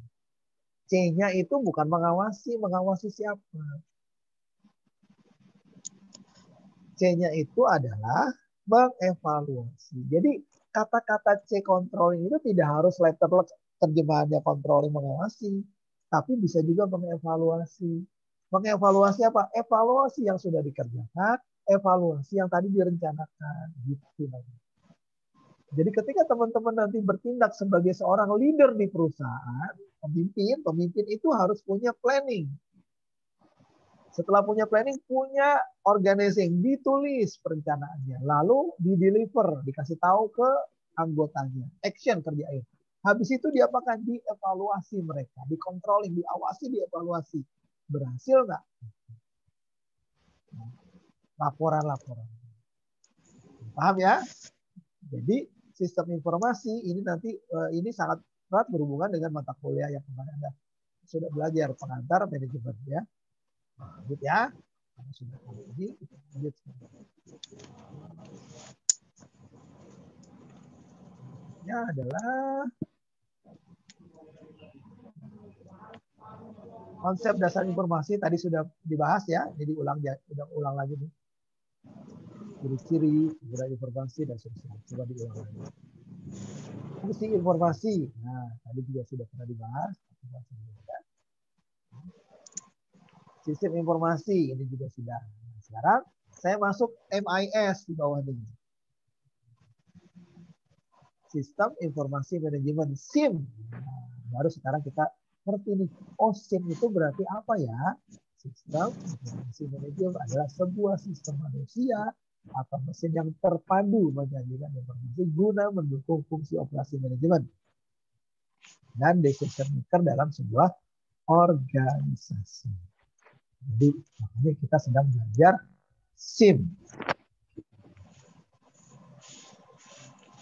C-nya itu bukan mengawasi, mengawasi siapa? C-nya itu adalah mengevaluasi. Jadi kata-kata C controlling itu tidak harus letter terjemahannya controlling mengawasi, tapi bisa juga mengevaluasi. Mengevaluasi apa? Evaluasi yang sudah dikerjakan, evaluasi yang tadi direncanakan. Gitu. Jadi ketika teman-teman nanti bertindak sebagai seorang leader di perusahaan, pemimpin itu harus punya planning. Setelah punya planning, punya organizing, ditulis perencanaannya, lalu di-deliver, dikasih tahu ke anggotanya, action kerjain. Habis itu diapakan? Dievaluasi mereka, dikontrolling, diawasi, dievaluasi. Berhasil nggak? Laporan-laporan. Paham ya? Jadi sistem informasi ini nanti ini sangat erat berhubungan dengan mata kuliah yang kemarin Anda sudah belajar, pengantar manajemen ya. Lanjut ya. Sudah lanjut. Ya adalah konsep dasar informasi tadi sudah dibahas ya. Jadi ulang lagi nih. Ciri-ciri, informasi dan seterusnya. Coba diulang lagi. Fungsi informasi. Nah, tadi juga sudah pernah dibahas. Sistem informasi ini juga sudah. Nah, sekarang saya masuk MIS di bawah ini. Sistem Informasi Manajemen SIM. Nah, baru sekarang kita ngerti nih. Oh, SIM itu berarti apa ya? Sistem Informasi Manajemen adalah sebuah sistem manusia atau mesin yang terpadu menyajikan informasi guna mendukung fungsi operasi manajemen dan decision maker dalam sebuah organisasi. Jadi makanya kita sedang belajar SIM.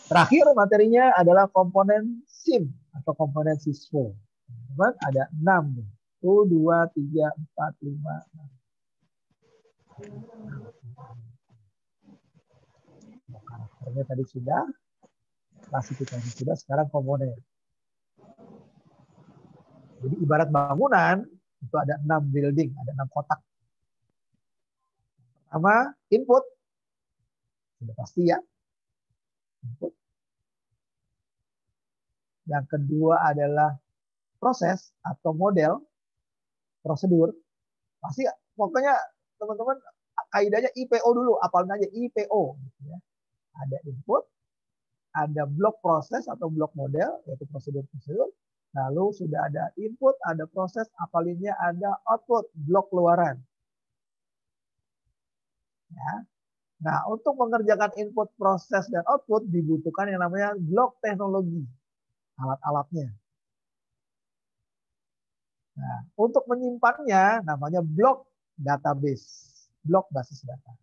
Terakhir materinya adalah komponen SIM atau komponen siswo. Teman ada 6. 1, 2, 3, 4, 5, 6. Karakternya tadi sudah, klasifikasi sudah, sekarang komponen. Jadi ibarat bangunan, itu ada 6 building, ada 6 kotak. Pertama, input. Sudah pasti ya. Input. Yang kedua adalah proses atau model, prosedur. Pasti pokoknya teman-teman kaidahnya IPO dulu, apalin aja IPO. Ada input, ada blok proses atau blok model, yaitu prosedur-prosedur. Lalu sudah ada input, ada proses, apalinnya ada output, blok keluaran. Ya. Nah, untuk mengerjakan input, proses, dan output dibutuhkan yang namanya blok teknologi, alat-alatnya. Nah, untuk menyimpannya namanya blok database, blok basis data.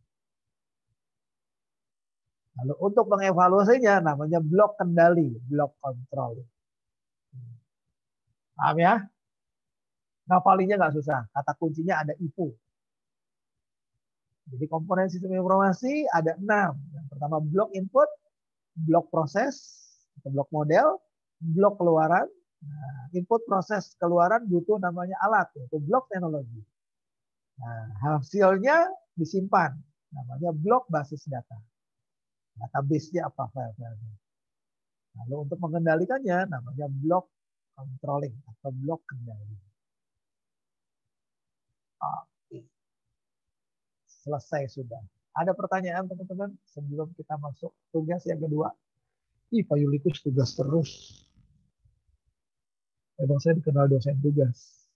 Lalu untuk mengevaluasinya namanya blok kendali, blok kontrol. Paham ya? Ngapalinnya nggak susah. Kata kuncinya ada IPO. Jadi komponen sistem informasi ada 6. Yang pertama blok input, blok proses, atau blok model, blok keluaran. Nah, input, proses, keluaran butuh namanya alat, yaitu blok teknologi. Nah, hasilnya disimpan, namanya blok basis data. Database-nya apa file-filenya. Lalu untuk mengendalikannya namanya blok controlling atau blok kendali. Oke. Selesai sudah. Ada pertanyaan teman-teman sebelum kita masuk tugas yang kedua? Pak Yulikus tugas terus. Emang saya dikenal dosen tugas.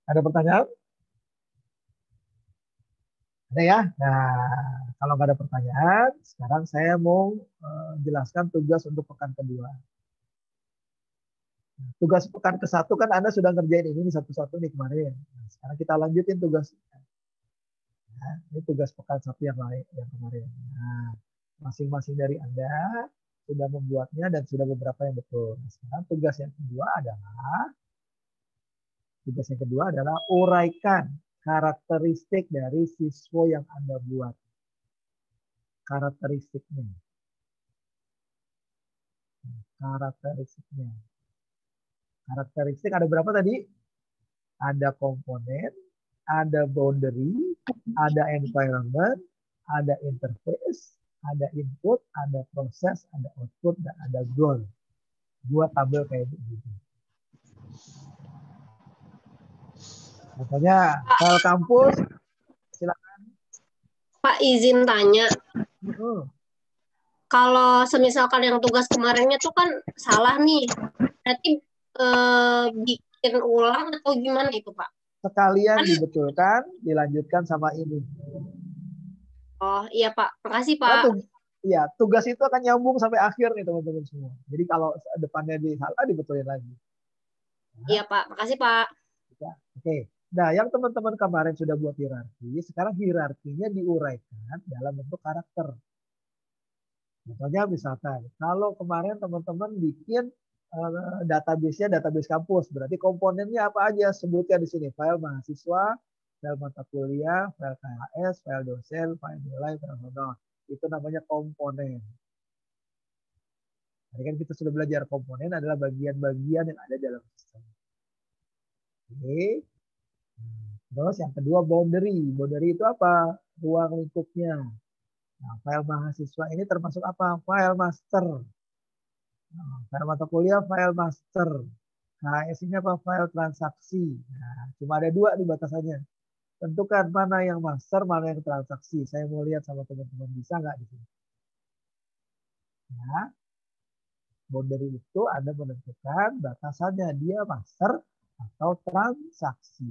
Ada pertanyaan? Ada ya? Nah, kalau nggak ada pertanyaan, sekarang saya mau jelaskan tugas untuk pekan kedua. Tugas pekan ke-1 kan Anda sudah ngerjain ini satu-satu nih kemarin. Nah, sekarang kita lanjutin tugas. Nah, ini tugas pekan 1 yang lain, yang kemarin. Nah, masing-masing dari Anda sudah membuatnya dan sudah beberapa yang betul. Nah, sekarang tugas yang kedua adalah uraikan karakteristik dari siswa yang Anda buat. Karakteristiknya. Karakteristik ada berapa tadi? ada komponen, ada boundary, ada environment, ada interface, ada input, ada proses, ada output, dan ada goal. 2 tabel kayak gitu. Contohnya file kampus, silakan. Pak, izin tanya. Kalau semisalkan yang tugas kemarinnya tuh kan salah nih, berarti bikin ulang atau gimana itu, Pak? Sekalian dibetulkan, dilanjutkan sama ini. Oh iya Pak, makasih Pak. Iya, tugas itu akan nyambung sampai akhir nih teman-teman semua. Jadi kalau depannya salah dibetulin lagi. Iya Pak, makasih Pak. Ya, oke. Nah, yang teman-teman kemarin sudah buat hierarki, sekarang hierarkinya diuraikan dalam bentuk karakter. Contohnya misalkan, kalau kemarin teman-teman bikin database-nya database kampus, berarti komponennya apa aja? Sebutnya di sini, file mahasiswa, file mata kuliah, file KHS, file dosen, file nilai, file honor. Itu namanya komponen. Tadi kan kita sudah belajar komponen adalah bagian-bagian yang ada dalam sistem. Oke. Terus yang kedua boundary. Boundary itu apa? Ruang lingkupnya. Nah, file mahasiswa ini termasuk apa? File master. Nah, file mata kuliah, file master. KHS ini apa? File transaksi. Nah, cuma ada 2 nih batasannya. Tentukan mana yang master, mana yang transaksi. Saya mau lihat sama teman-teman, bisa nggak di sini? Ya. Boundary itu Anda menentukan batasannya, dia master atau transaksi.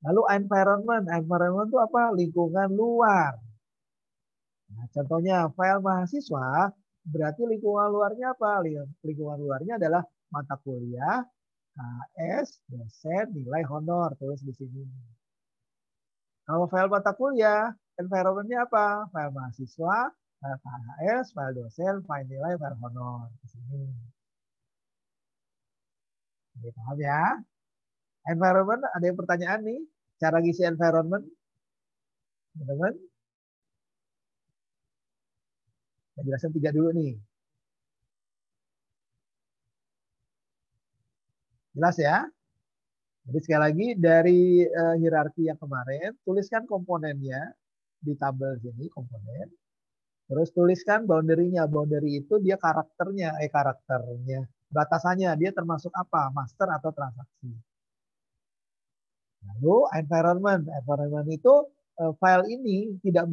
Lalu environment. Environment itu apa? Lingkungan luar. Nah, contohnya file mahasiswa, berarti lingkungan luarnya apa? Lingkungan luarnya adalah mata kuliah, KHS, dosen, nilai honor. Tulis di sini. Kalau file mata kuliah, environment-nya apa? File mahasiswa, file KHS, file dosen, file nilai, file honor. Di sini. Oke, paham ya? Environment, ada yang pertanyaan nih? Cara ngisi environment? Teman-teman? Saya jelaskan 3 dulu nih. Jelas ya? Jadi sekali lagi dari hierarki yang kemarin, tuliskan komponennya di tabel sini, komponen. Terus tuliskan boundary-nya. Boundary itu dia karakternya, batasannya, dia termasuk apa? Master atau transaksi. Lalu environment. Environment itu file ini tidak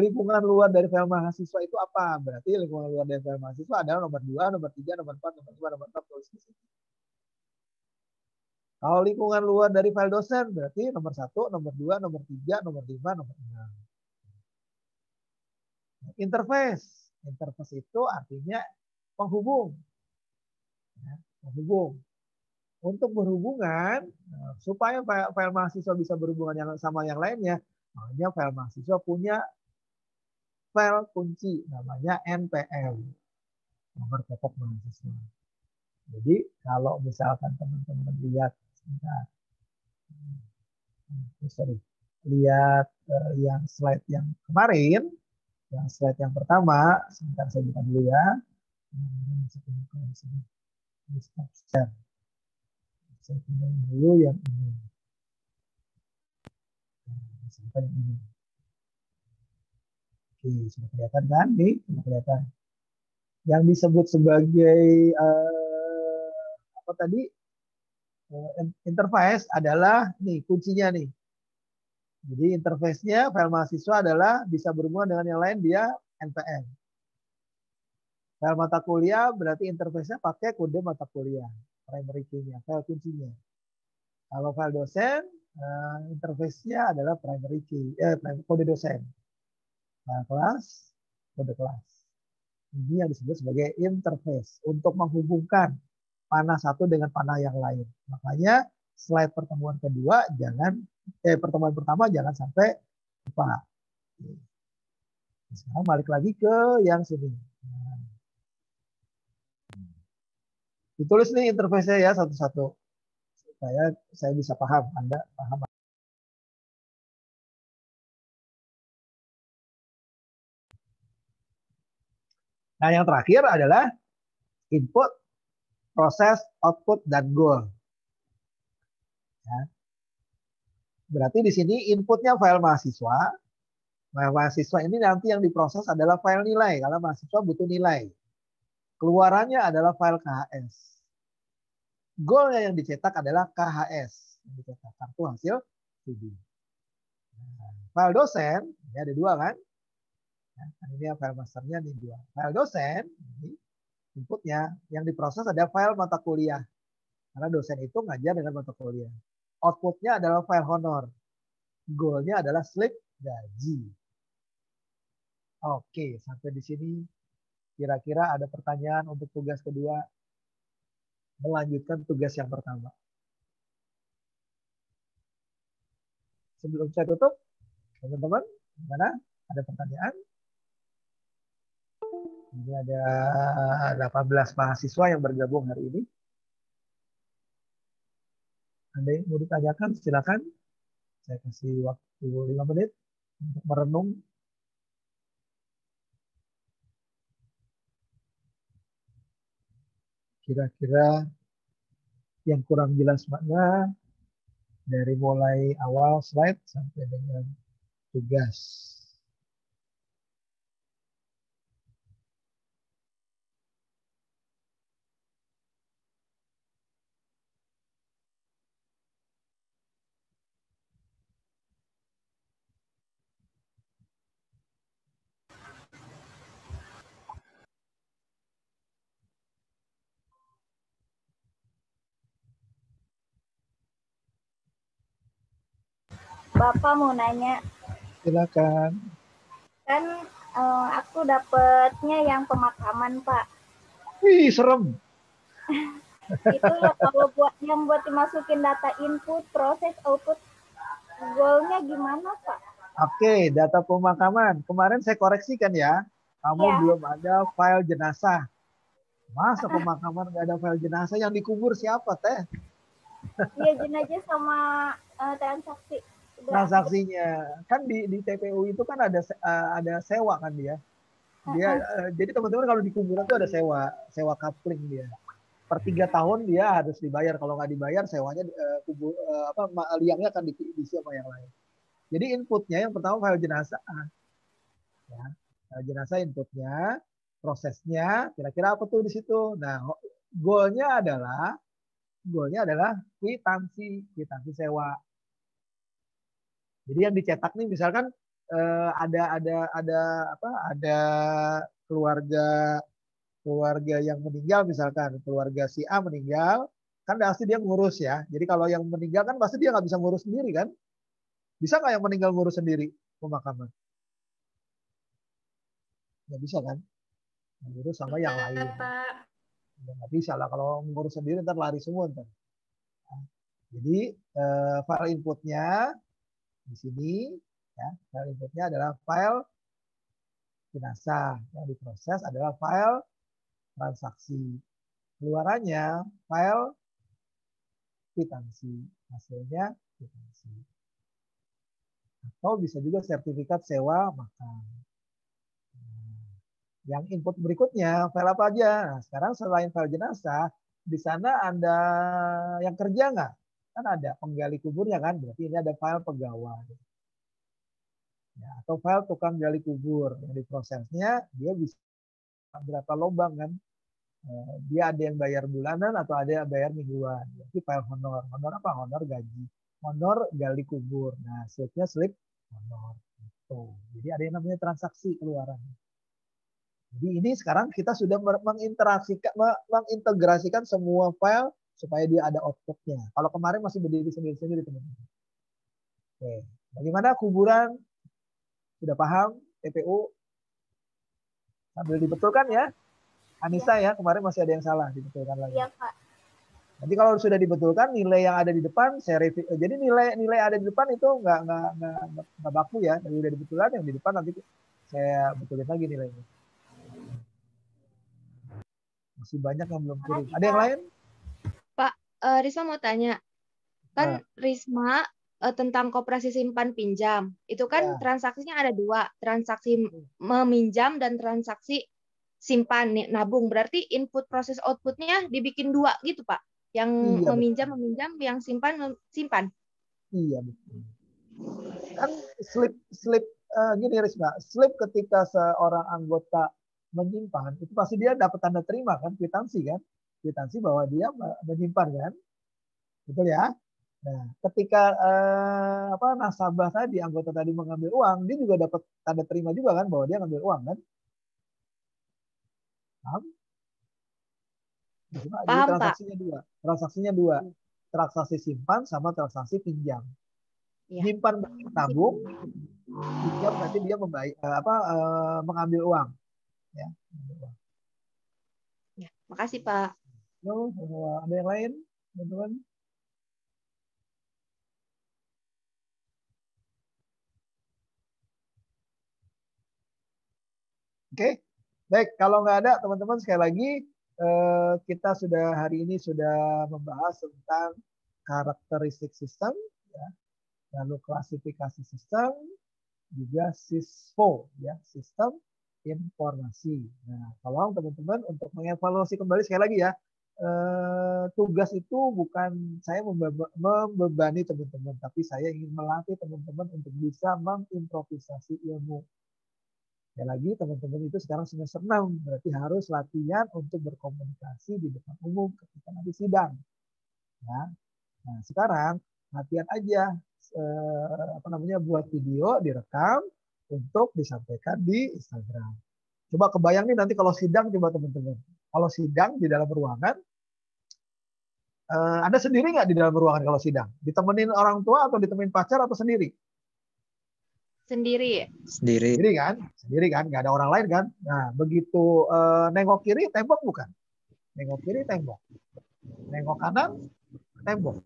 lingkungan luar dari file mahasiswa itu apa? Berarti lingkungan luar dari file mahasiswa adalah nomor 2, nomor 3, nomor 4, nomor 5, nomor 6, tulis di sini. Kalau lingkungan luar dari file dosen, berarti nomor 1, nomor 2, nomor 3, nomor 5, nomor 6. Interface. Interface itu artinya penghubung. Ya, penghubung. Untuk berhubungan, supaya file mahasiswa bisa berhubungan sama yang lainnya, makanya file mahasiswa punya file kunci, namanya NPM. Nomor pokok mahasiswa. Jadi kalau misalkan teman-teman lihat, lihat yang slide yang kemarin, yang slide yang pertama, sebentar saya buka dulu ya. Saya pindahin dulu yang ini. Sampai ini. Oke, sudah kelihatan kan? Nih, sudah kelihatan. Yang disebut sebagai apa tadi? Interface adalah nih kuncinya nih. Jadi interface-nya file mahasiswa adalah bisa berhubungan dengan yang lain, dia NPM. File mata kuliah berarti interface-nya pakai kode mata kuliah, primary key-nya, file kuncinya. Kalau file dosen, interface-nya adalah primary key, kode dosen. File kelas, kode kelas. Ini yang disebut sebagai interface untuk menghubungkan panah satu dengan panah yang lain. Makanya slide pertemuan kedua pertemuan pertama jangan sampai lupa. Sekarang balik lagi ke yang sini. Ditulis nih interface-nya ya satu-satu. Supaya saya bisa paham, Anda paham. Nah, yang terakhir adalah input, proses, output, dan goal. Ya. Berarti di sini inputnya file mahasiswa. File mahasiswa ini nanti yang diproses adalah file nilai, karena mahasiswa butuh nilai. Keluarannya adalah file KHS. Goalnya yang dicetak adalah KHS. Yang dicetak kartu hasil studi. Nah, file dosen, ini ada dua kan? Ya, ini file masternya nih dua. File dosen, ini inputnya yang diproses ada file mata kuliah. Karena dosen itu ngajar dengan mata kuliah. Outputnya adalah file honor. Goalnya adalah slip gaji. Oke, sampai di sini kira-kira ada pertanyaan untuk tugas kedua. Melanjutkan tugas yang pertama. Sebelum saya tutup, teman-teman, gimana? Ada pertanyaan? Ini ada 18 mahasiswa yang bergabung hari ini. Ada yang mau ditanyakan, silakan. Saya kasih waktu 5 menit untuk merenung. Kira-kira yang kurang jelas mana dari mulai awal slide sampai dengan tugas. Bapak mau nanya. Silakan. Kan aku dapatnya yang pemakaman, Pak. Wih, serem. Itu ya kalau buat dimasukin data input, proses, output, goalnya gimana, Pak? Oke, data pemakaman. Kemarin saya koreksikan ya. Kamu belum ada file jenazah. Masa pemakaman nggak ada file jenazah? Yang dikubur siapa, Teh? Iya, jenazah sama transaksi. Transaksinya. Kan di TPU itu kan ada sewa kan dia. Jadi teman-teman kalau di kuburan itu ada sewa coupling dia. Per 3 tahun dia harus dibayar. Kalau nggak dibayar, sewanya liangnya akan diisi sama yang lain. Jadi inputnya yang pertama file jenazah. Ya, file jenazah inputnya, prosesnya, kira-kira apa tuh di situ. Nah, goalnya adalah kwitansi sewa. Jadi yang dicetak nih misalkan ada keluarga yang meninggal, misalkan keluarga si A meninggal, kan pasti dia ngurus ya. Jadi kalau yang meninggal kan pasti dia nggak bisa ngurus sendiri kan? Bisa nggak yang meninggal ngurus sendiri pemakaman? Nggak bisa kan? Ngurus sama yang lain. Nggak bisa lah kalau ngurus sendiri ntar lari semua ntar. Nah, jadi file inputnya di sini ya, file inputnya adalah file jenazah, yang diproses adalah file transaksi. Keluarannya file kwitansi, hasilnya kwitansi. Atau bisa juga sertifikat sewa makan. Yang input berikutnya file apa aja? Nah, sekarang selain file jenazah, di sana ada yang kerja nggak? Kan ada penggali kuburnya kan, berarti ini ada file pegawai. Ya, atau file tukang gali kubur. Yang diprosesnya dia bisa berapa lubang kan? Dia ada yang bayar bulanan atau ada yang bayar mingguan. Jadi file honor. Honor apa? Honor gaji. Honor gali kubur. Nah, slipnya slip honor. Gitu. Jadi ada yang namanya transaksi keluaran. Jadi ini sekarang kita sudah mengintegrasikan semua file supaya dia ada outputnya. Kalau kemarin masih berdiri sendiri-sendiri teman-teman. Oke, bagaimana kuburan? Sudah paham TPU? Sambil dibetulkan ya. Anissa ya, kemarin masih ada yang salah, dibetulkan lagi. Iya, Pak. Nanti kalau sudah dibetulkan, nilai yang ada di depan saya review. Jadi nilai ada di depan itu nggak baku ya. Dari udah dibetulkan yang di depan nanti saya betulin lagi nilainya. Masih banyak yang belum kirim. Ada yang lain? Pak, Risma mau tanya. Kan Risma tentang koperasi simpan pinjam. Itu kan transaksinya ada 2. Transaksi meminjam dan transaksi simpan nabung. Berarti input proses outputnya dibikin 2 gitu, Pak? Yang Iya, meminjam, yang simpan. Iya, betul. Kan slip gini Risma, slip ketika seorang anggota menyimpan itu pasti dia dapat tanda terima kan, kwitansi bahwa dia menyimpan kan, betul ya. Nah, ketika nasabah tadi, anggota tadi mengambil uang, dia juga dapat tanda terima juga kan bahwa dia ngambil uang kan. Paham? Jadi transaksinya dua, transaksi simpan sama transaksi pinjam. Simpan tabung, pinjam nanti dia mengambil uang. Ya, makasih Pak. Ada yang lain, teman-teman? Oke, baik. Kalau nggak ada, teman-teman sekali lagi kita hari ini sudah membahas tentang karakteristik sistem, ya, lalu klasifikasi sistem, juga SISPO, ya, sistem informasi. Nah, tolong teman-teman untuk mengevaluasi kembali sekali lagi ya. Tugas itu bukan saya membebani teman-teman, tapi saya ingin melatih teman-teman untuk bisa mengimprovisasi ilmu. Sekali lagi teman-teman itu sekarang semester 6, berarti harus latihan untuk berkomunikasi di depan umum ketika nanti sidang. Ya. Nah, sekarang latihan aja buat video, direkam untuk disampaikan di Instagram. Coba kebayang nih nanti kalau sidang, coba teman-teman. Kalau sidang di dalam ruangan, Anda sendiri nggak di dalam ruangan kalau sidang? Ditemenin orang tua atau ditemenin pacar atau sendiri? Sendiri kan? Sendiri kan? Nggak ada orang lain kan? Nah, begitu nengok kiri, tembok bukan? Nengok kiri, tembok. Nengok kanan, tembok.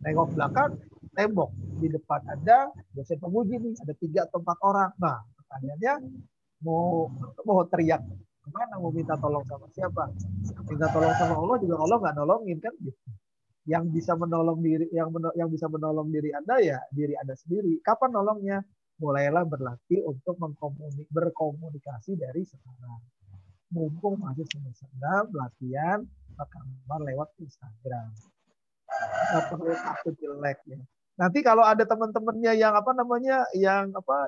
Nengok belakang, tembok. Di depan ada dosen penguji nih, ada 3 atau 4 orang. Nah, pertanyaannya mau teriak kemana? Mau minta tolong sama siapa? Minta tolong sama Allah juga Allah nggak nolongin kan? Gitu. Yang bisa menolong diri, yang bisa menolong diri Anda ya diri Anda sendiri. Kapan nolongnya? Mulailah berlatih untuk berkomunikasi dari sekarang. Mumpung masih semester 6, latihan rekaman lewat Instagram. Nggak perlu takut jelek ya. Nanti kalau ada teman-temannya yang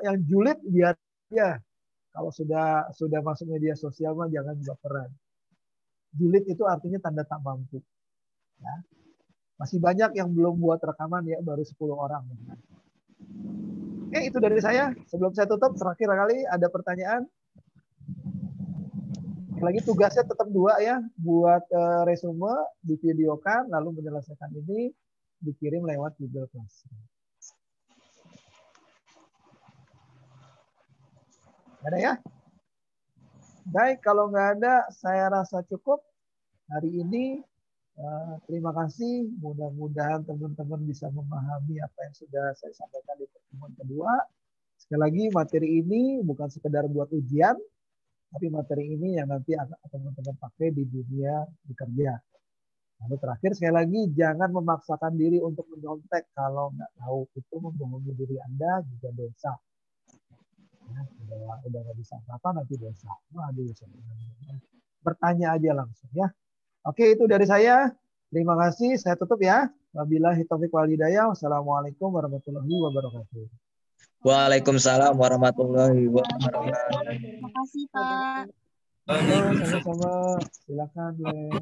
yang julid, biar ya kalau sudah masuk media sosial mah jangan baperan. Julid itu artinya tanda tak mampu. Ya. Masih banyak yang belum buat rekaman ya, baru 10 orang. Oke, itu dari saya. Sebelum saya tutup, terakhir kali ada pertanyaan. Lagi tugasnya tetap 2 ya, buat resume, divideokan, lalu menyelesaikan ini, dikirim lewat Google Classroom. Ada ya? Baik, kalau nggak ada, saya rasa cukup hari ini. Terima kasih. Mudah-mudahan teman-teman bisa memahami apa yang sudah saya sampaikan di pertemuan kedua. Sekali lagi, materi ini bukan sekedar buat ujian, tapi materi ini yang nanti akan teman-teman pakai di dunia bekerja. Lalu terakhir, sekali lagi, jangan memaksakan diri untuk menyontek kalau nggak tahu. Itu membohongi diri Anda juga dosa. Ya, udah nggak bisa apa nanti dosa. Waduh, bertanya aja langsung ya. Oke, itu dari saya. Terima kasih. Saya tutup ya. Wabillahi taufiq wal hidayah. Wassalamualaikum warahmatullahi wabarakatuh. Waalaikumsalam warahmatullahi wabarakatuh. Terima kasih Pak. Sama-sama. Silakan, Le.